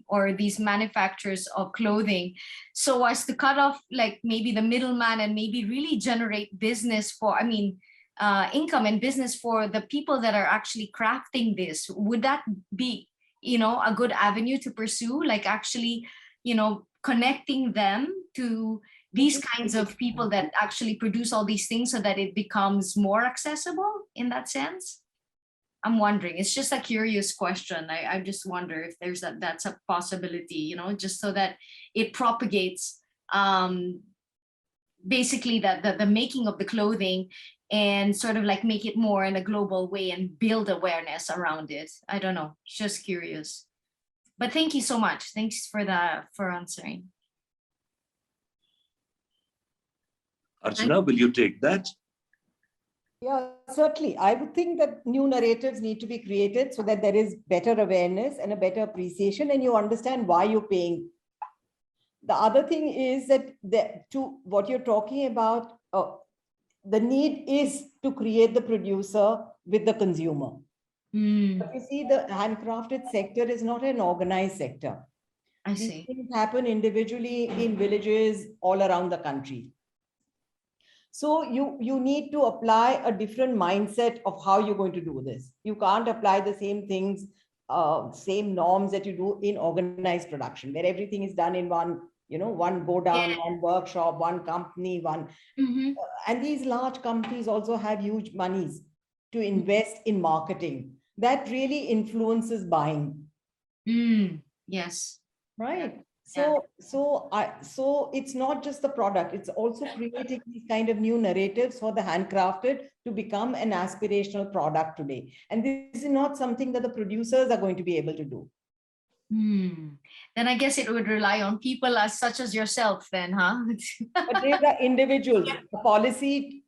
or these manufacturers of clothing, so as to cut off like maybe the middleman and maybe really generate business for, income and business for the people that are actually crafting this. Would that be, you know, a good avenue to pursue, like actually, you know, connecting them to these kinds of people that actually produce all these things so that it becomes more accessible in that sense? I'm wondering, it's just a curious question. I just wonder if that's a possibility, you know, just so that it propagates basically the making of the clothing and sort of like make it more in a global way and build awareness around it. I don't know, just curious. But thank you so much. Thanks for answering. Archana, will you take that? Yeah, certainly. I would think that new narratives need to be created so that there is better awareness and a better appreciation, and you understand why you're paying. The other thing is that to what you're talking about, the need is to create the producer with the consumer. But you see, the handcrafted sector is not an organized sector. I see. These things happen individually in villages all around the country. So you need to apply a different mindset of how you're going to do this. You can't apply the same things, same norms that you do in organized production, where everything is done in one, one go down, Yeah. one workshop, one company, one. Mhm. And these large companies also have huge monies to invest in marketing. That really influences buying, Yes. right? Yeah. So it's not just the product, it's also creating these kind of new narratives for the handcrafted to become an aspirational product today. And this is not something that the producers are going to be able to do. Then I guess it would rely on people as such as yourself then, huh? But these are individuals. A policy,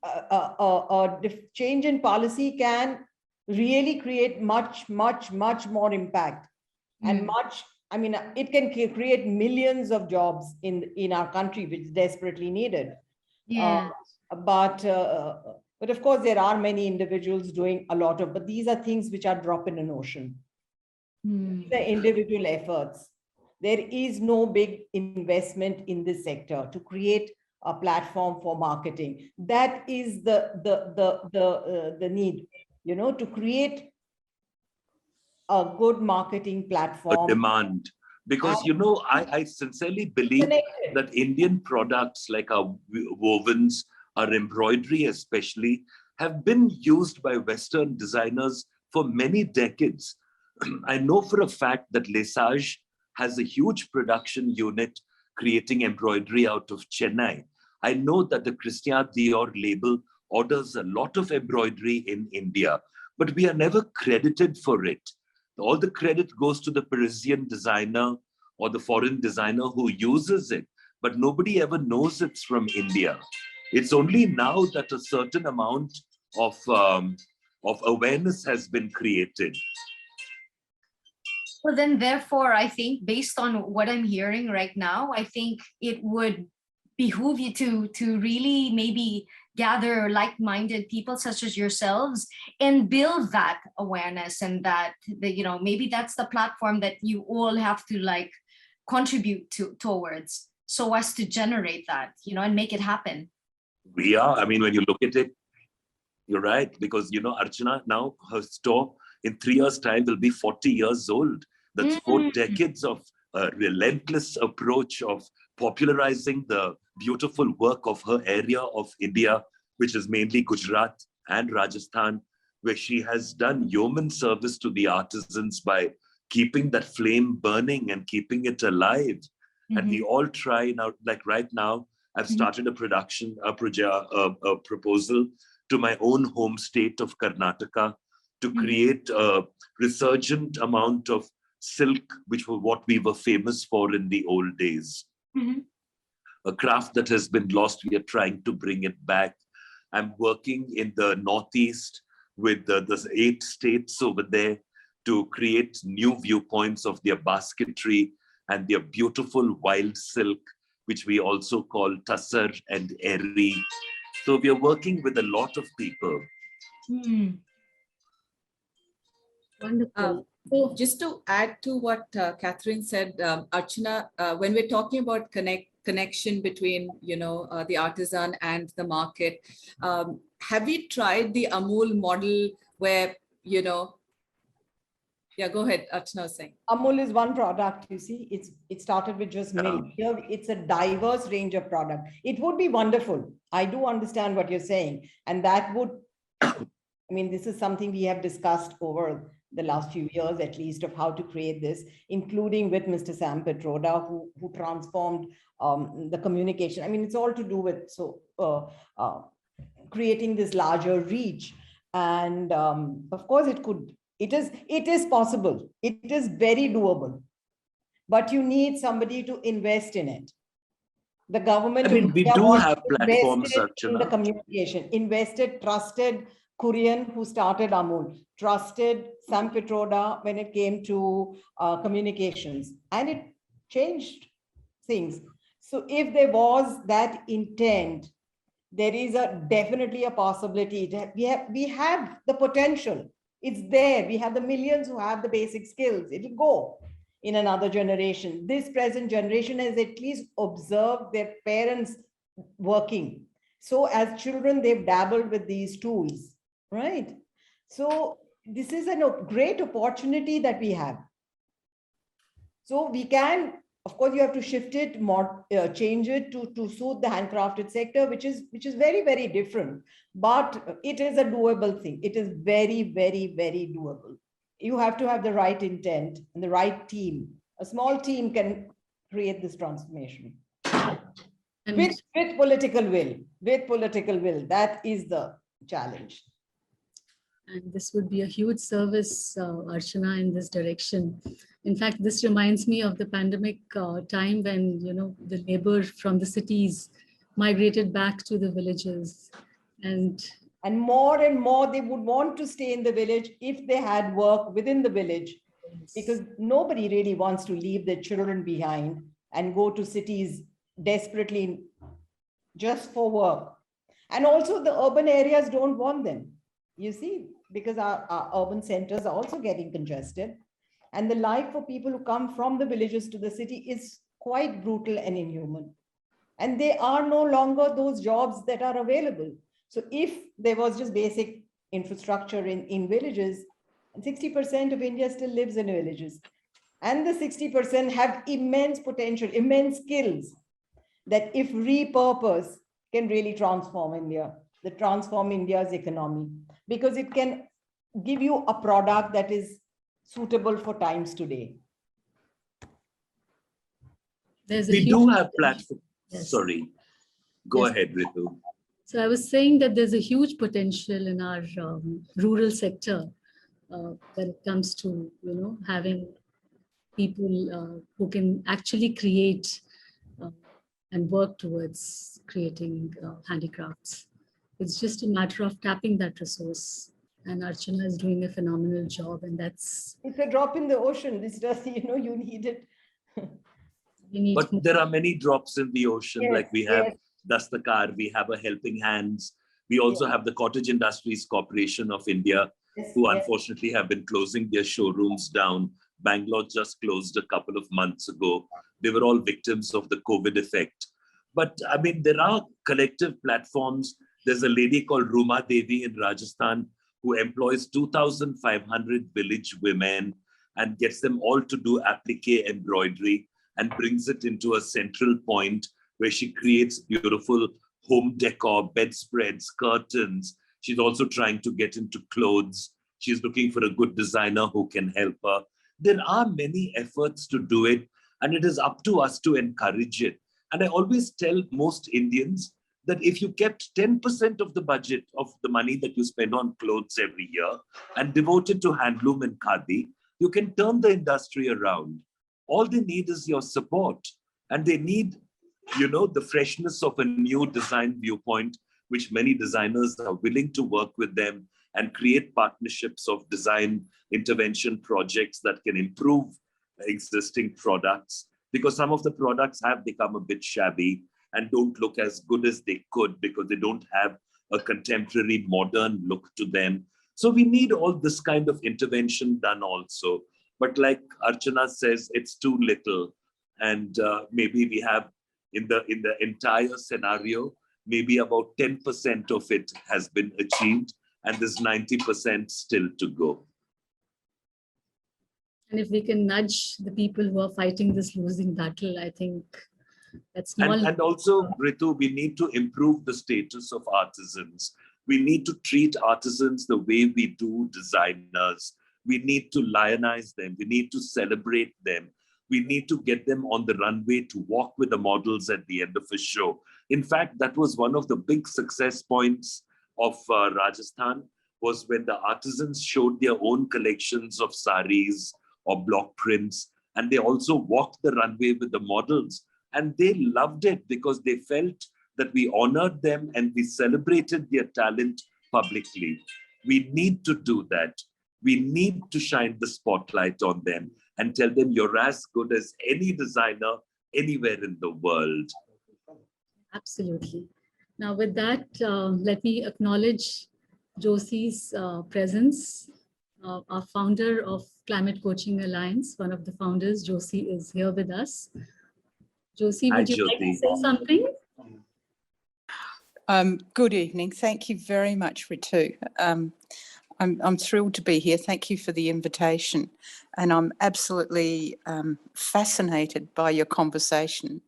change in policy can really create much, much, much more impact. And I mean, it can create millions of jobs in our country, which is desperately needed. Yeah. But of course, there are many individuals doing a lot of, but these are things which are drop in an ocean. These are individual efforts. There is no big investment in this sector to create a platform for marketing. That is the need, to create a good marketing A platform. demand. Because, I sincerely believe that Indian products like our wovens, our embroidery especially, have been used by Western designers for many decades. I know for a fact that Lesage has a huge production unit creating embroidery out of Chennai. I know that the Christian Dior label orders a lot of embroidery in India, but we are never credited for it. All the credit goes to the Parisian designer or the foreign designer who uses it, but nobody ever knows it's from India. It's only now that a certain amount of awareness has been created. Well, then, therefore, I think based on what I'm hearing right now, I think it would behoove you to really maybe gather like-minded people such as yourselves and build that awareness, and that maybe that's the platform that you all have to like contribute towards, so as to generate that, and make it happen. We are. I mean, when you look at it, you're right, because Archana now, her store in 3 years' time will be 40 years old. That's 4 decades of a relentless approach of popularizing the beautiful work of her area of India, which is mainly Gujarat and Rajasthan, where she has done yeoman service to the artisans by keeping that flame burning and keeping it alive. And we all try now, like right now, I've started a proposal to my own home state of Karnataka to create a resurgent amount of silk, which was what we were famous for in the old days. A craft that has been lost, we are trying to bring it back. I'm working in the Northeast with the 8 states over there to create new viewpoints of their basketry and their beautiful wild silk, which we also call Tassar and Eri. So we are working with a lot of people. Wonderful. So just to add to what Catherine said, Archana, when we're talking about connection between the artisan and the market, have we tried the Amul model where yeah, go ahead, Archana was saying. Amul is one product, you see. It started with just milk. Here, it's a diverse range of product. It would be wonderful. I do understand what you're saying. And that would, I mean, this is something we have discussed over the last few years, at least, of how to create this, including with Mr. Sam Petroda, who transformed the communication. I mean, it's all to do with creating this larger reach. And of course, it is possible. It is very doable. But you need somebody to invest in it. The government, I mean, we do have platforms, in the communication, invested, trusted Korean who started Amul, trusted Sam Petroda when it came to communications, and it changed things. So if there was that intent, there is definitely a possibility. We have the potential. It's there. We have the millions who have the basic skills. It will go in another generation. This present generation has at least observed their parents working. So as children, they've dabbled with these tools, right? So this is a great opportunity that we have. So we can Of course, you have to shift it, more, change it to suit the handcrafted sector, which is very, very different. But it is a doable thing. It is very, very, very doable. You have to have the right intent and the right team. A small team can create this transformation. And With political will, that is the challenge. And this would be a huge service, Archana, in this direction. In fact, this reminds me of the pandemic time when, the labor from the cities migrated back to the villages. And more they would want to stay in the village if they had work within the village, because nobody really wants to leave their children behind and go to cities desperately just for work. And also the urban areas don't want them, you see, because our urban centers are also getting congested. And the life for people who come from the villages to the city is quite brutal and inhuman. And they are no longer those jobs that are available. So if there was just basic infrastructure in villages, 60% of India still lives in villages. And the 60% have immense potential, immense skills that if repurposed can really transform India's economy, because it can give you a product that is suitable for times today. We do have platforms. Yes. Sorry, go ahead, Rritu. So I was saying that there's a huge potential in our rural sector when it comes to, having people who can actually create and work towards creating handicrafts. It's just a matter of tapping that resource. And Archana is doing a phenomenal job, and it's a drop in the ocean. This does, you need it. But there are many drops in the ocean, yes, like we have Dastakar, we have a Helping Hands. We also have the Cottage Industries Corporation of India, who unfortunately have been closing their showrooms down. Bangalore just closed a couple of months ago. They were all victims of the COVID effect. But I mean, there are collective platforms. There's a lady called Ruma Devi in Rajasthan who employs 2,500 village women and gets them all to do applique embroidery and brings it into a central point where she creates beautiful home decor, bedspreads, curtains. She's also trying to get into clothes. She's looking for a good designer who can help her. There are many efforts to do it, and it is up to us to encourage it. And I always tell most Indians that if you kept 10% of the budget of the money that you spend on clothes every year and devote it to handloom and khadi, you can turn the industry around. All they need is your support, and they need, the freshness of a new design viewpoint, which many designers are willing to work with them and create partnerships of design intervention projects that can improve existing products, because some of the products have become a bit shabby and don't look as good as they could because they don't have a contemporary modern look to them. So we need all this kind of intervention done also. But like Archana says, it's too little. And maybe we have in the entire scenario, maybe about 10% of it has been achieved, and there's 90% still to go. And if we can nudge the people who are fighting this losing battle, I think that's small. And also, Rritu, we need to improve the status of artisans. We need to treat artisans the way we do designers. We need to lionize them. We need to celebrate them. We need to get them on the runway to walk with the models at the end of a show. In fact, that was one of the big success points of Rajasthan, was when the artisans showed their own collections of saris or block prints, and they also walked the runway with the models. And they loved it because they felt that we honored them and we celebrated their talent publicly. We need to do that. We need to shine the spotlight on them and tell them you're as good as any designer anywhere in the world. Absolutely. Now with that, let me acknowledge Josie's presence, our founder of Climate Coaching Alliance. One of the founders, Josie, is here with us. Josie, would you like to say something? Good evening. Thank you very much, Rritu. I'm thrilled to be here. Thank you for the invitation. And I'm absolutely fascinated by your conversation.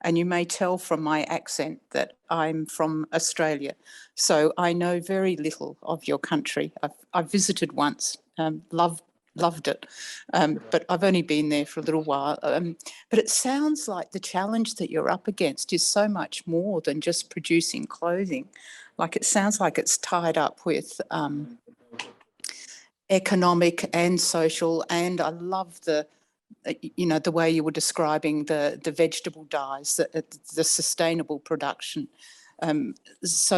And you may tell from my accent that I'm from Australia. So I know very little of your country. I've visited once, loved it, but I've only been there for a little while. But it sounds like the challenge that you're up against is so much more than just producing clothing. Like, it sounds like it's tied up with economic and social, and I love the the way you were describing the vegetable dyes, the sustainable production. It's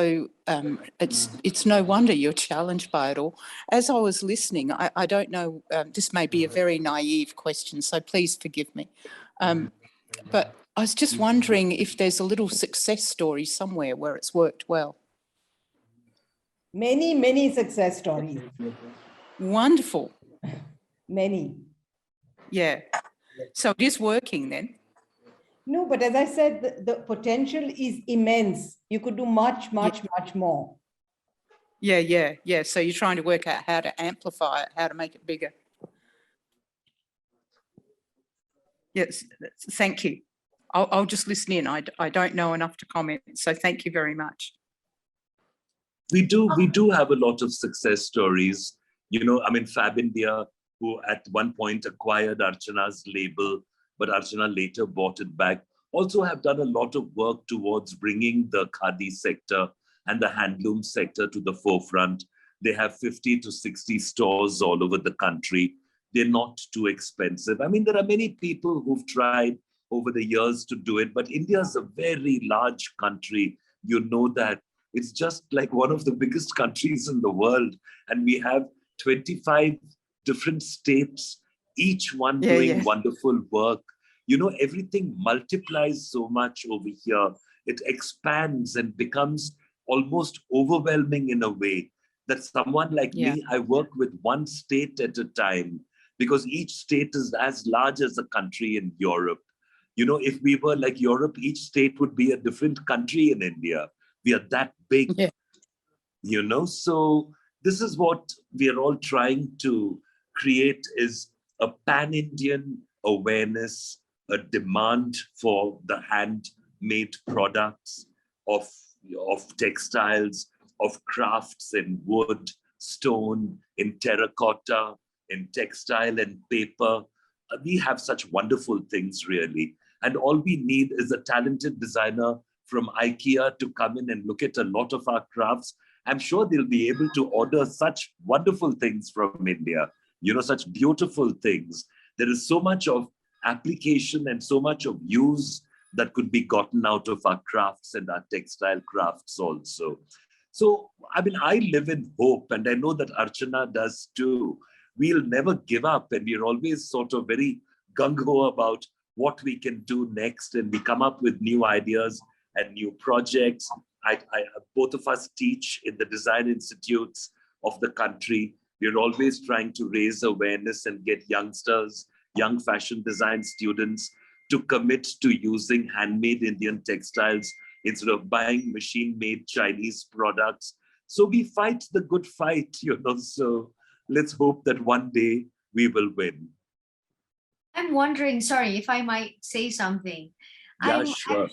no wonder you're challenged by it all. As I was listening, I don't know, this may be a very naive question, so please forgive me. But I was just wondering if there's a little success story somewhere where it's worked well. Many, many success stories. Wonderful. Many. Yeah. So it is working then? No, but as I said, the potential is immense. You could do much, much, much more. Yeah. So you're trying to work out how to amplify it, how to make it bigger. Yes, thank you. I'll just listen in. I don't know enough to comment, so thank you very much. We do have a lot of success stories. Fab India, who at one point acquired Archana's label, but Archana later bought it back, also have done a lot of work towards bringing the khadi sector and the handloom sector to the forefront. They have 50 to 60 stores all over the country. They're not too expensive. There are many people who've tried over the years to do it, but India is a very large country. You know that. It's just like one of the biggest countries in the world. And we have 25 different states, each one doing wonderful work. Everything multiplies so much over here. It expands and becomes almost overwhelming in a way that someone like me, I work with one state at a time, because each state is as large as a country in Europe. If we were like Europe, each state would be a different country in India. We are that big, so this is what we are all trying to create, is a pan-Indian awareness, a demand for the handmade products of textiles, of crafts in wood, stone, in terracotta, in textile and paper. We have such wonderful things, really. And all we need is a talented designer from IKEA to come in and look at a lot of our crafts. I'm sure they'll be able to order such wonderful things from India, such beautiful things. There is so much of application and so much of use that could be gotten out of our crafts and our textile crafts also. So, I live in hope, and I know that Archana does too. We'll never give up, and we're always sort of very gung-ho about what we can do next, and we come up with new ideas and new projects. Both of us teach in the design institutes of the country. We're always trying to raise awareness and get youngsters, young fashion design students, to commit to using handmade Indian textiles instead of buying machine-made Chinese products. So we fight the good fight, so let's hope that one day we will win. I'm wondering, sorry, if I might say something. Yeah, sure.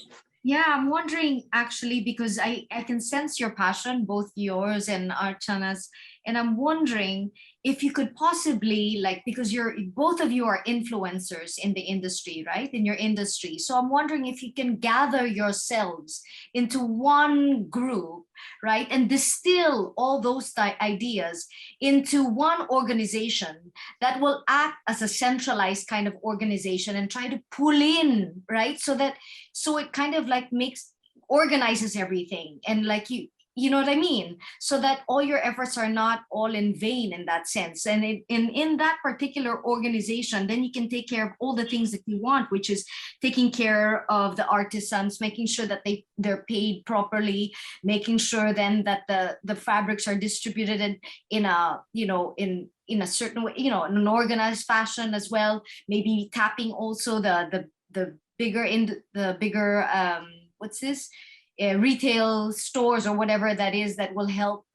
I'm wondering actually, because I can sense your passion, both yours and Archana's, and I'm wondering if you could possibly, because both of you are influencers in the industry, right? In your industry. So I'm wondering if you can gather yourselves into one group, right? And distill all those ideas into one organization that will act as a centralized kind of organization and try to pull in, right? So it kind of organizes everything, and you know what I mean? So that all your efforts are not all in vain in that sense. And in that particular organization, then you can take care of all the things that you want, which is taking care of the artisans, making sure that they're paid properly, making sure then that the fabrics are distributed in a, in a certain way, in an organized fashion as well. Maybe tapping also the bigger what's this? Retail stores or whatever that is, that will help,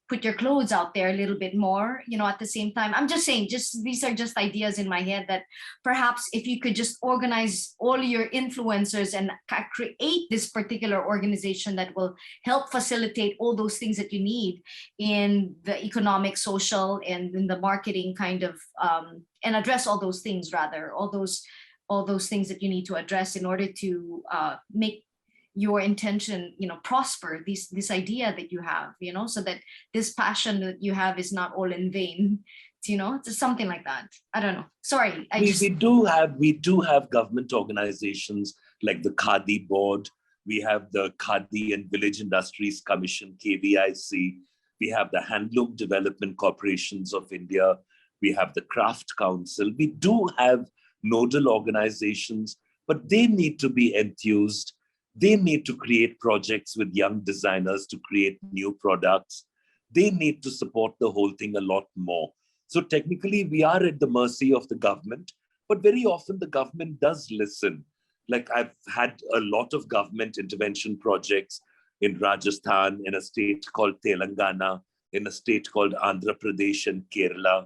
put your clothes out there a little bit more, at the same time. I'm just saying, these are just ideas in my head that perhaps if you could just organize all your influencers and create this particular organization that will help facilitate all those things that you need in the economic, social, and in the marketing kind of, and address all those things, rather, all those things that you need to address in order to make your intention, prosper, this idea that you have, so that this passion that you have is not all in vain, just something like that. I don't know. Sorry. We do have government organizations like the Khadi Board. We have the Khadi and Village Industries Commission, KVIC. We have the Handloom Development Corporations of India. We have the Craft Council. We do have nodal organizations, but they need to be enthused. They need to create projects with young designers to create new products. They need to support the whole thing a lot more. So technically, we are at the mercy of the government, but very often the government does listen. Like I've had a lot of government intervention projects in Rajasthan, in a state called Telangana, in a state called Andhra Pradesh and Kerala,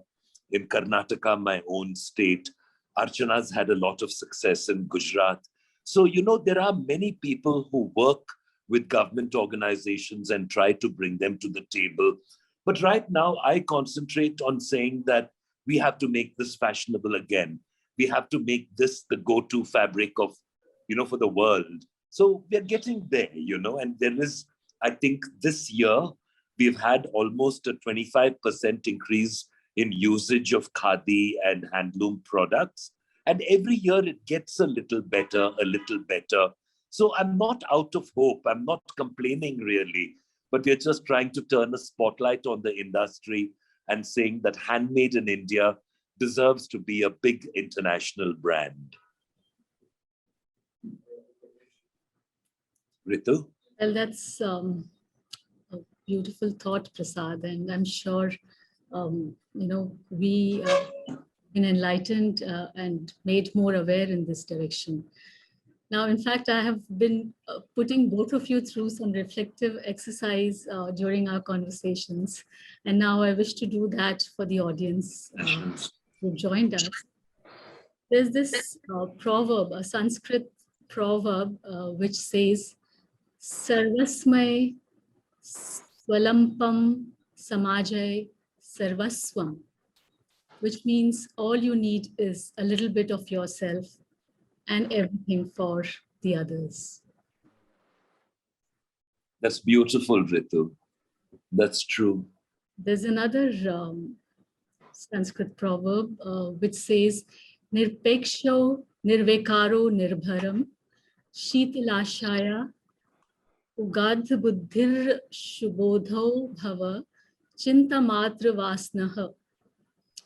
in Karnataka, my own state. Archana's had a lot of success in Gujarat. So, there are many people who work with government organizations and try to bring them to the table. But right now, I concentrate on saying that we have to make this fashionable again. We have to make this the go-to fabric of, for the world. So we're getting there, and there is, I think this year, we've had almost a 25% increase in usage of khadi and handloom products. And every year it gets a little better, a little better. So I'm not out of hope. I'm not complaining really, but we're just trying to turn a spotlight on the industry and saying that handmade in India deserves to be a big international brand. Rritu? Well, that's a beautiful thought, Prasad, and I'm sure, we been enlightened and made more aware in this direction. Now, in fact, I have been putting both of you through some reflective exercise during our conversations. And now I wish to do that for the audience who joined us. There's this proverb, a Sanskrit proverb, which says, Sarvasmay Swalampam Samajay Sarvaswam, which means all you need is a little bit of yourself and everything for the others. That's beautiful, Rritu. That's true. There's another Sanskrit proverb which says, Nirpeksho Nirvekaro Nirbharam Shitilashaya Ugadh Buddhir Shubodho Bhava Chinta Matra Vasnaha,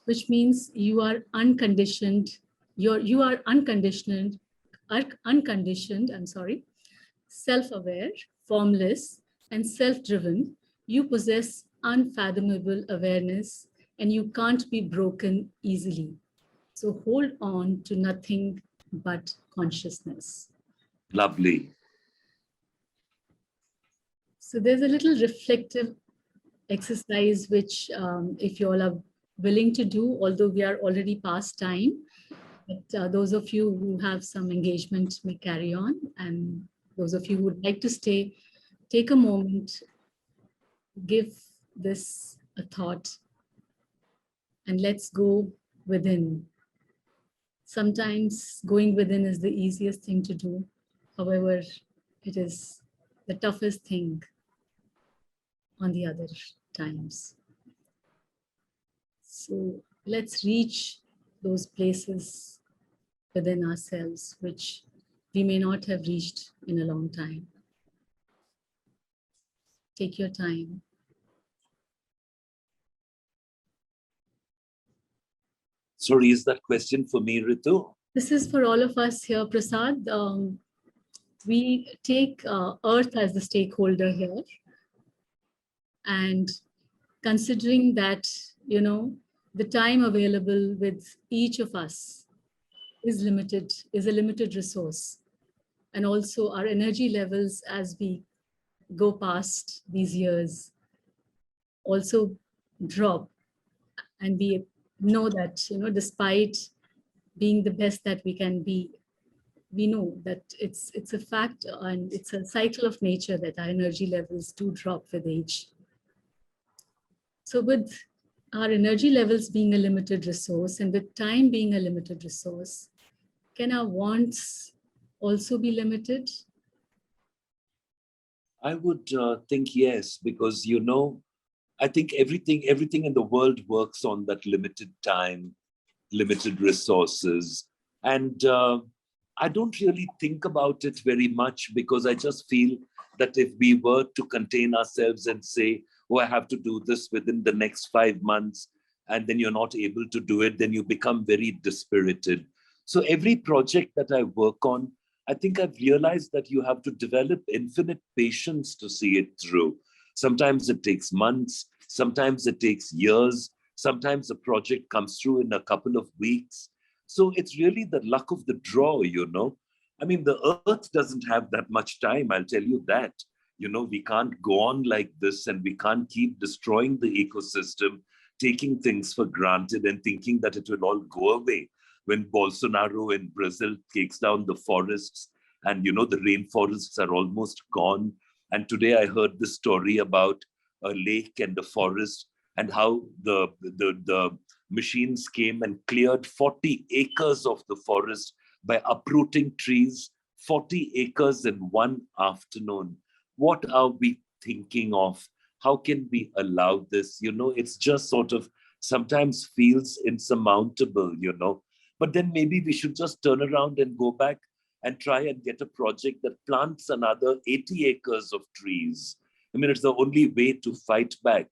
which means you are unconditioned, you are unconditioned, self-aware, formless, and self-driven. You possess unfathomable awareness and you can't be broken easily. So hold on to nothing but consciousness. Lovely. So there's a little reflective exercise which if you all are willing to do, although we are already past time, but those of you who have some engagement may carry on, and those of you who would like to stay, take a moment, give this a thought, and let's go within. Sometimes going within is the easiest thing to do. However, it is the toughest thing on the other times. So let's reach those places within ourselves which we may not have reached in a long time. Take your time. Sorry, is that question for me, Rritu? This is for all of us here, Prasad. We take Earth as the stakeholder here. And considering that, the time available with each of us is limited, is a limited resource. And also our energy levels as we go past these years also drop, and we know that, despite being the best that we can be, we know that it's a fact and it's a cycle of nature that our energy levels do drop with age. So with our energy levels being a limited resource and with time being a limited resource, can our wants also be limited? I would think yes, because, I think everything in the world works on that limited time, limited resources. And I don't really think about it very much, because I just feel that if we were to contain ourselves and say, oh, I have to do this within the next 5 months, and then you're not able to do it, then you become very dispirited. So every project that I work on, I think I've realized that you have to develop infinite patience to see it through. Sometimes it takes months, sometimes it takes years, sometimes a project comes through in a couple of weeks. So it's really the luck of the draw, I mean, the earth doesn't have that much time, I'll tell you that. We can't go on like this, and we can't keep destroying the ecosystem, taking things for granted and thinking that it will all go away. When Bolsonaro in Brazil takes down the forests, and the rainforests are almost gone. And today I heard the story about a lake and a forest, and how the machines came and cleared 40 acres of the forest by uprooting trees, 40 acres in one afternoon. What are we thinking of? How can we allow this? It's just sort of sometimes feels insurmountable, But then maybe we should just turn around and go back and try and get a project that plants another 80 acres of trees. I mean, it's the only way to fight back,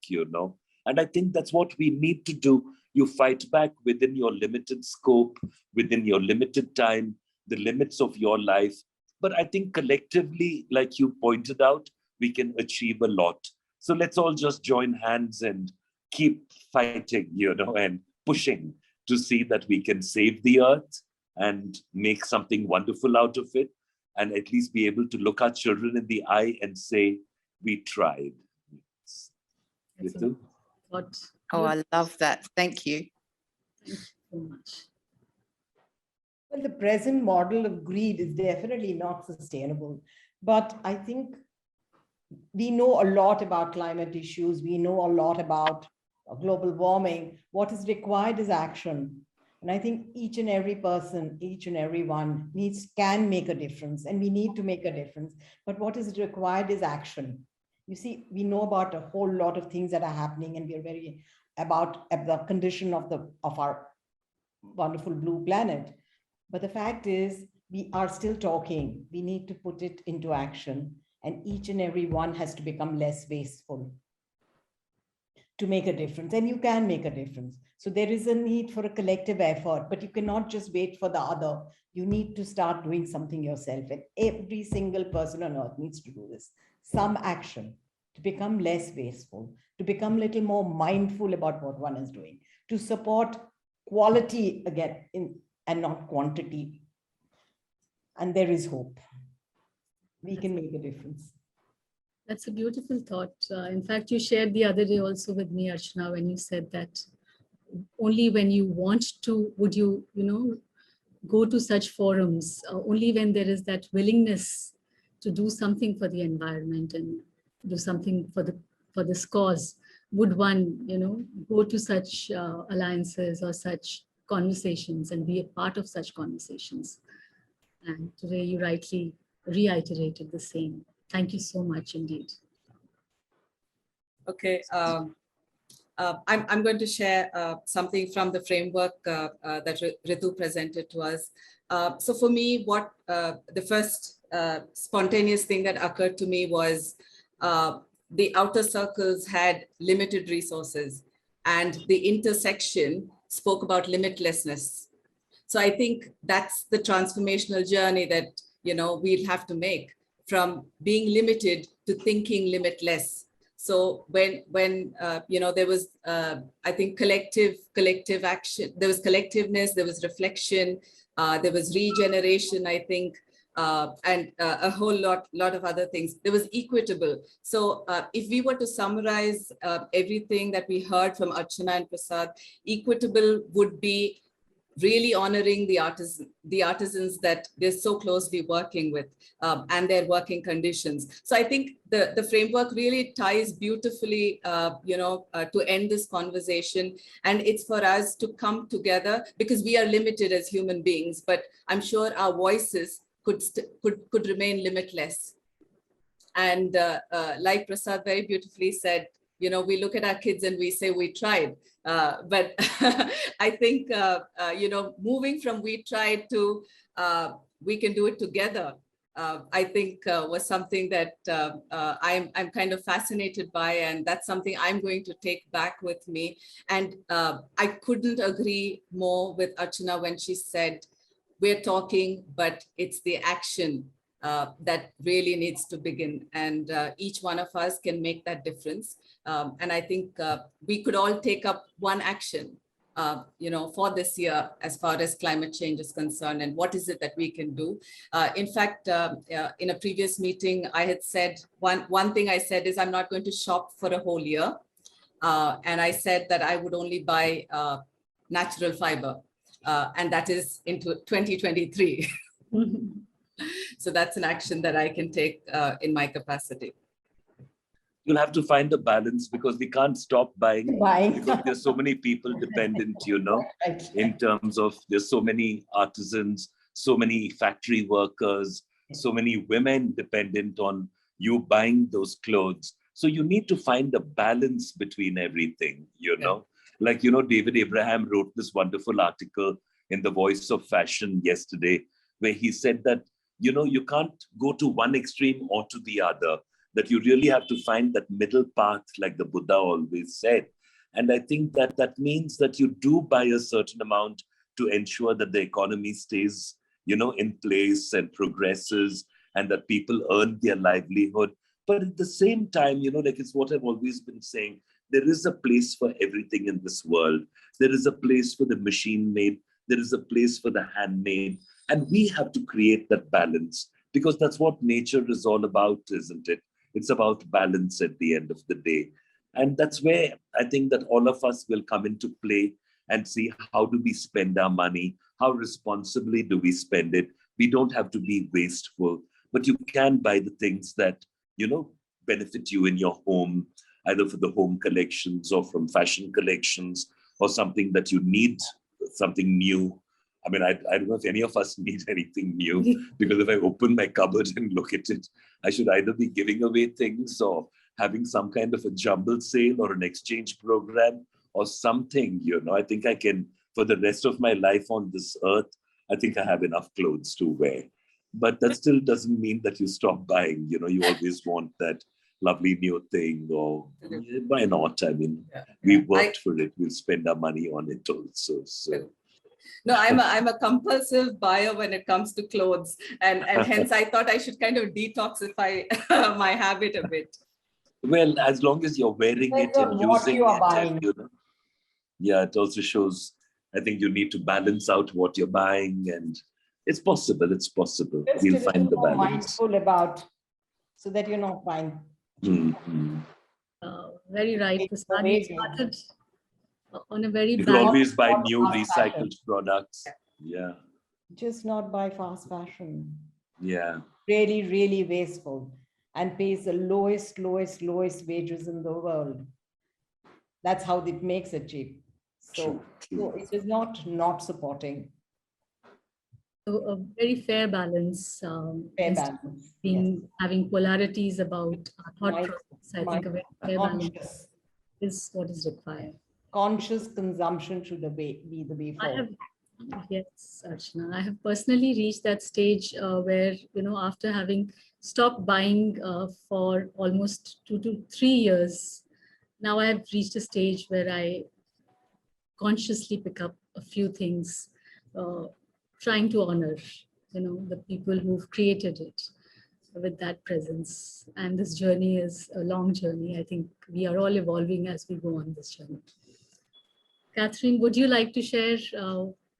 And I think that's what we need to do. You fight back within your limited scope, within your limited time, the limits of your life. But I think collectively, like you pointed out, we can achieve a lot. So let's all just join hands and keep fighting, and pushing to see that we can save the earth and make something wonderful out of it, and at least be able to look our children in the eye and say, we tried. Rritu? Oh, I love that. Thank you. Thank you so much. Well, the present model of greed is definitely not sustainable. But I think we know a lot about climate issues. We know a lot about global warming. What is required is action. And I think each and every person, each and every one can make a difference, and we need to make a difference. But what is required is action. You see, we know about a whole lot of things that are happening, and we are very about the condition of our wonderful blue planet. But the fact is, we are still talking. We need to put it into action, and each and every one has to become less wasteful to make a difference. And you can make a difference. So there is a need for a collective effort, but you cannot just wait for the other. You need to start doing something yourself. And every single person on earth needs to do this. Some action to become less wasteful, to become a little more mindful about what one is doing, to support quality again and not quantity. And there is hope. We can make a difference. That's a beautiful thought. In fact, you shared the other day also with me, Archana, when you said that only when you want to, would you, go to such forums, only when there is that willingness to do something for the environment and do something for this cause, would one, go to such alliances or such conversations and be a part of such conversations. And today you rightly reiterated the same. Thank you so much indeed. Okay. I'm going to share something from the framework that Rritu presented to us. So for me, what the first spontaneous thing that occurred to me was the outer circles had limited resources, and the intersection spoke about limitlessness. So I think that's the transformational journey that we'll have to make, from being limited to thinking limitless. So when there was, I think, collective action, there was collectiveness, there was reflection, there was regeneration, I think, and a whole lot of other things. There was equitable. So if we were to summarize everything that we heard from Archana and Prasad, equitable would be really honoring the artisans that they're so closely working with, and their working conditions. So I think the framework really ties beautifully, to end this conversation. And it's for us to come together, because we are limited as human beings, but I'm sure our voices could remain limitless. And like Prasad very beautifully said, we look at our kids and we say we tried. But I think, moving from we tried to we can do it together, I think was something that I'm kind of fascinated by, and that's something I'm going to take back with me. And I couldn't agree more with Archana when she said, we're talking, but it's the action that really needs to begin. And each one of us can make that difference. And I think we could all take up one action, for this year as far as climate change is concerned, and what is it that we can do. In fact, in a previous meeting, I had said, one thing I said is I'm not going to shop for a whole year. And I said that I would only buy natural fiber. And that is into 2023. So that's an action that I can take in my capacity. You'll have to find a balance, because we can't stop buying because there's so many people dependent, in terms of there's so many artisans, so many factory workers, so many women dependent on you buying those clothes. So you need to find a balance between everything, Like, David Abraham wrote this wonderful article in The Voice of Fashion yesterday, where he said that, you can't go to one extreme or to the other, that you really have to find that middle path, like the Buddha always said. And I think that that means that you do buy a certain amount to ensure that the economy stays, in place and progresses, and that people earn their livelihood. But at the same time, like it's what I've always been saying, there is a place for everything in this world. There is a place for the machine made. There is a place for the handmade. And we have to create that balance, because that's what nature is all about, isn't it? It's about balance at the end of the day. And that's where I think that all of us will come into play and see, how do we spend our money? How responsibly do we spend it? We don't have to be wasteful, but you can buy the things that, benefit you in your home, either for the home collections or from fashion collections, or something that you need, something new. I mean, I don't know if any of us need anything new, because if I open my cupboard and look at it, I should either be giving away things or having some kind of a jumble sale or an exchange program or something, I think I can, for the rest of my life on this earth, I think I have enough clothes to wear. But that still doesn't mean that you stop buying, you always want that lovely new thing, or why not? I mean, we worked for it, we'll spend our money on it also. So. No, I'm a compulsive buyer when it comes to clothes, and hence I thought I should kind of detoxify my habit a bit. Well, as long as you're wearing it and using it, it also shows. I think you need to balance out what you're buying, and it's possible. It's possible. We'll find the balance. Mindful about, so that you're not buying. Mm-hmm. Very right, Prasad. You started on a very you bad. can always buy new recycled products. Yeah. Just not buy fast fashion. Yeah. Really, really wasteful, and pays the lowest wages in the world. That's how it makes it cheap. So it is not supporting. So a very fair balance. Having polarities about our thought process. I think a very fair balance is what is required. Conscious consumption should be the way forward. Yes, Archana. I have personally reached that stage where, after having stopped buying for almost 2 to 3 years, now I have reached a stage where I consciously pick up a few things, trying to honor, the people who've created it with that presence. And this journey is a long journey. I think we are all evolving as we go on this journey. Catherine, would you like to share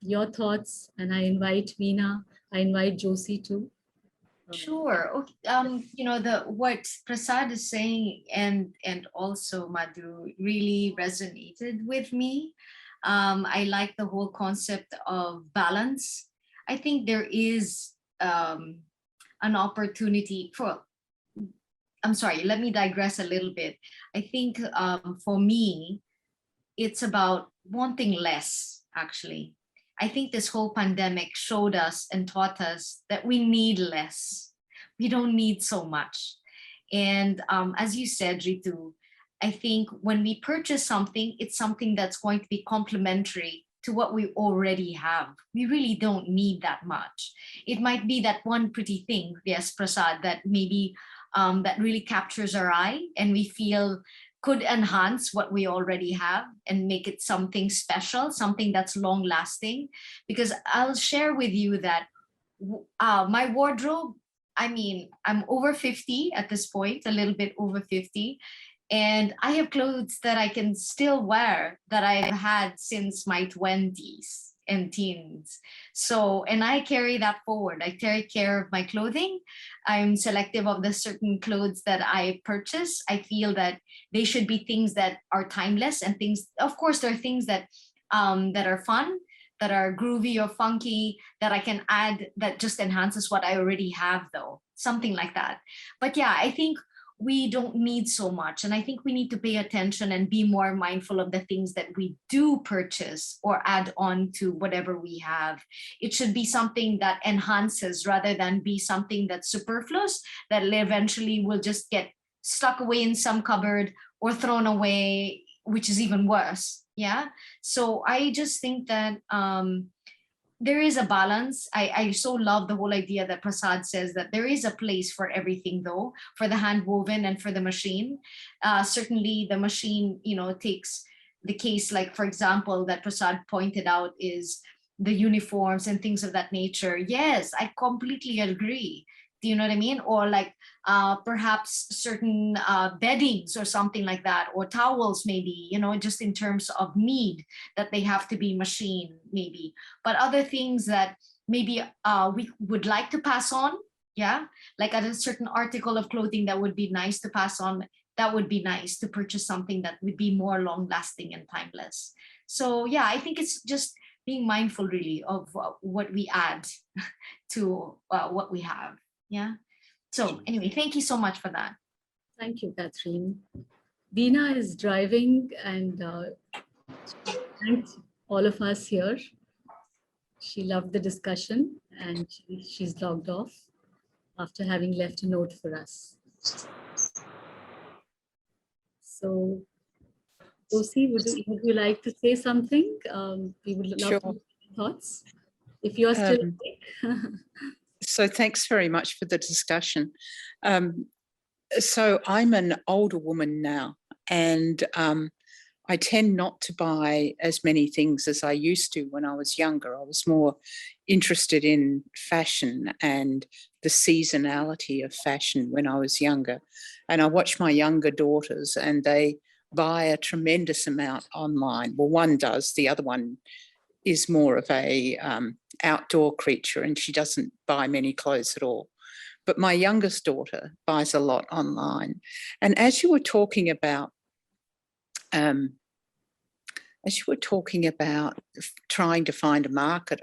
your thoughts? And I invite Veena, I invite Josie too. Sure. Okay. You know, what Prasad is saying and also Madhu really resonated with me. I like the whole concept of balance. I think there is an opportunity for, I'm sorry, let me digress a little bit. I think for me, it's about wanting less, actually. I think this whole pandemic showed us and taught us that we need less. We don't need so much. And as you said, Ritu, I think when we purchase something, it's something that's going to be complementary to what we already have. We really don't need that much. It might be that one pretty thing, yes, Prasad, that maybe that really captures our eye and we feel could enhance what we already have and make it something special, something that's long lasting. Because I'll share with you that my wardrobe, I mean, I'm over 50 at this point, a little bit over 50. And I have clothes that I can still wear that I've had since my 20s and teens. So, and I carry that forward. I take care of my clothing. I'm selective of the certain clothes that I purchase. I feel that they should be things that are timeless and things, of course, there are things that that are fun, that are groovy or funky, that I can add that just enhances what I already have though, something like that. But yeah, I think we don't need so much. And I think we need to pay attention and be more mindful of the things that we do purchase or add on to whatever we have. It should be something that enhances rather than be something that's superfluous, that eventually will just get stuck away in some cupboard or thrown away, which is even worse. Yeah. So I just think that there is a balance. I so love the whole idea that Prasad says that there is a place for everything though, for the hand woven and for the machine. Certainly the machine, you know, takes the case, like for example, that Prasad pointed out is the uniforms and things of that nature. Yes, I completely agree. Do you know what I mean? Or like perhaps certain beddings or something like that, or towels maybe, you know, just in terms of need that they have to be machined maybe. But other things that maybe we would like to pass on, yeah, like a certain article of clothing that would be nice to pass on, that would be nice to purchase something that would be more long lasting and timeless. So yeah, I think it's just being mindful really of what we add to what we have. Yeah. So anyway, thank you so much for that. Thank you, Catherine. Dina is driving and thanked all of us here. She loved the discussion and she's logged off after having left a note for us. So, Josie, would you like to say something? We would love Sure. to hear your thoughts. If you are still awake. So thanks very much for the discussion. So I'm an older woman now, and I tend not to buy as many things as I used to when I was younger. I was more interested in fashion and the seasonality of fashion when I was younger. And I watch my younger daughters and they buy a tremendous amount online. Well, one does, the other one is more of a outdoor creature and she doesn't buy many clothes at all. But my youngest daughter buys a lot online. And as you were talking about trying to find a market,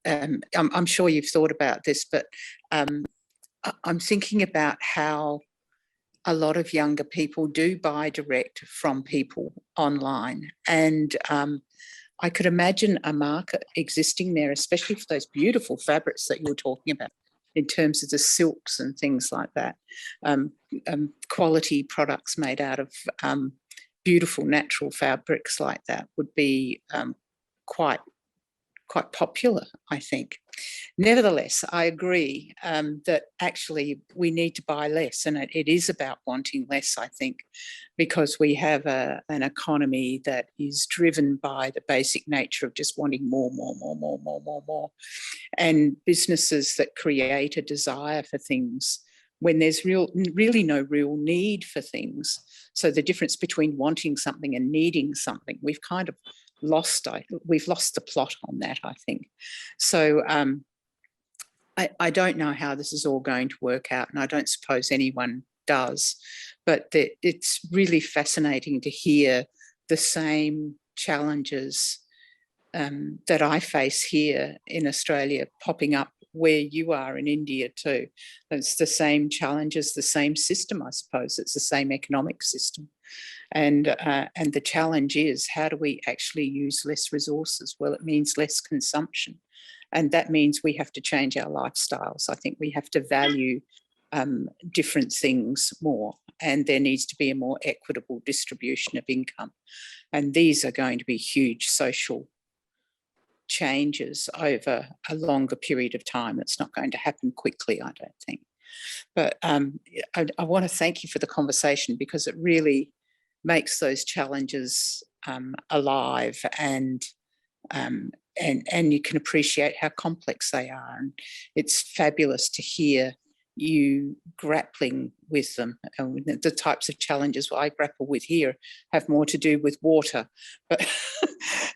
I'm sure you've thought about this, but I'm thinking about how a lot of younger people do buy direct from people online. And I could imagine a market existing there, especially for those beautiful fabrics that you were talking about in terms of the silks and things like that. Quality products made out of beautiful natural fabrics like that would be quite popular, I think. Nevertheless, I agree that actually we need to buy less, and it is about wanting less, I think, because we have an economy that is driven by the basic nature of just wanting more. And businesses that create a desire for things when there's really no real need for things. So the difference between wanting something and needing something, we've kind of lost the plot on that, I think. So I don't know how this is all going to work out, and I don't suppose anyone does, but it's really fascinating to hear the same challenges that I face here in Australia popping up where you are in India too. It's the same challenges, the same system, I suppose. It's the same economic system. And the challenge is, how do we actually use less resources? Well, it means less consumption. And that means we have to change our lifestyles. I think we have to value different things more, and there needs to be a more equitable distribution of income. And these are going to be huge social changes over a longer period of time. It's not going to happen quickly, I don't think. But I want to thank you for the conversation, because it really makes those challenges alive, and you can appreciate how complex they are. And it's fabulous to hear you grappling with them. And the types of challenges I grapple with here have more to do with water, but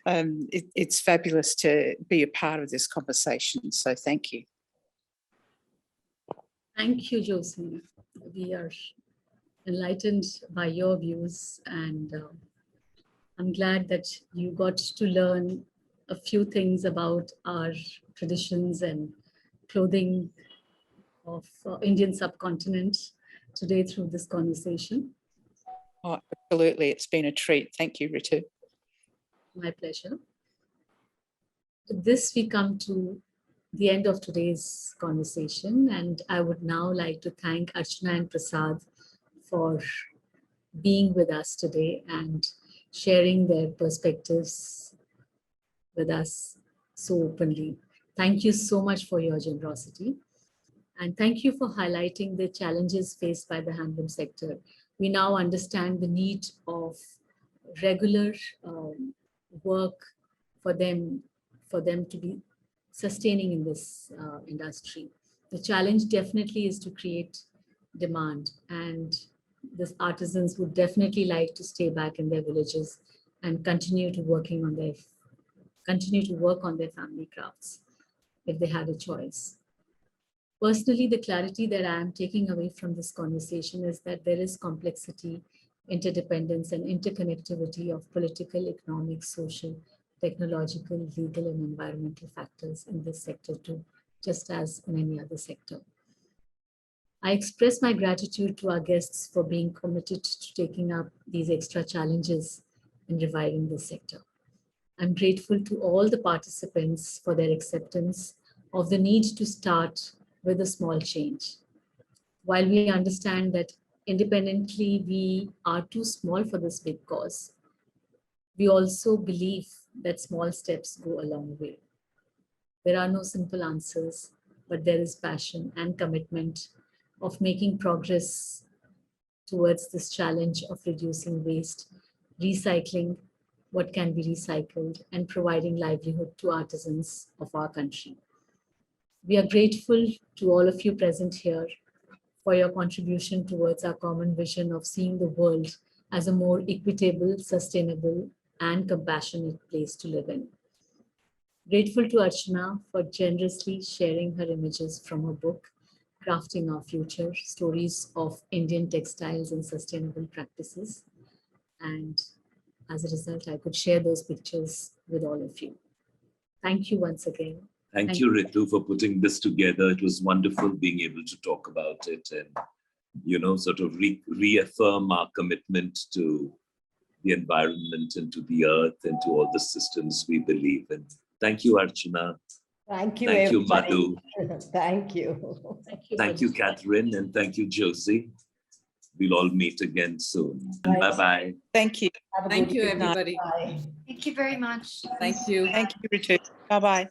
it's fabulous to be a part of this conversation. So thank you. Thank you, Josie. We are enlightened by your views, and I'm glad that you got to learn a few things about our traditions and clothing of Indian subcontinent today through this conversation. Oh, absolutely. It's been a treat. Thank you, Rritu. My pleasure. With this, we come to the end of today's conversation, and I would now like to thank Archana and Prasad for being with us today and sharing their perspectives with us so openly. Thank you so much for your generosity. And thank you for highlighting the challenges faced by the handloom sector. We now understand the need of regular work for them to be sustaining in this industry. The challenge definitely is to create demand, and the artisans would definitely like to stay back in their villages and continue to work on their family crafts if they had a choice. Personally, the clarity that I am taking away from this conversation is that there is complexity, interdependence, and interconnectivity of political, economic, social, technological, legal, and environmental factors in this sector too, just as in any other sector. I express my gratitude to our guests for being committed to taking up these extra challenges in reviving this sector. I'm grateful to all the participants for their acceptance of the need to start with a small change. While we understand that independently we are too small for this big cause, we also believe that small steps go a long way. There are no simple answers, but there is passion and commitment of making progress towards this challenge of reducing waste, recycling what can be recycled, and providing livelihood to artisans of our country. We are grateful to all of you present here for your contribution towards our common vision of seeing the world as a more equitable, sustainable, and compassionate place to live in. Grateful to Archana for generously sharing her images from her book, Crafting Our Future, Stories of Indian Textiles and Sustainable Practices. And as a result, I could share those pictures with all of you. Thank you once again. Thank you, Rritu, for putting this together. It was wonderful being able to talk about it and, sort of reaffirm our commitment to the environment and to the earth and to all the systems we believe in. Thank you, Archana. Thank you, Thank you, everybody. Madhu. Thank you. Thank you, Catherine, and thank you, Josie. We'll all meet again soon. Right. Bye-bye. Thank you. Have a Thank good you, night. everybody. Bye. Thank you very much. Thank you. Thank you, Rritu. Bye-bye.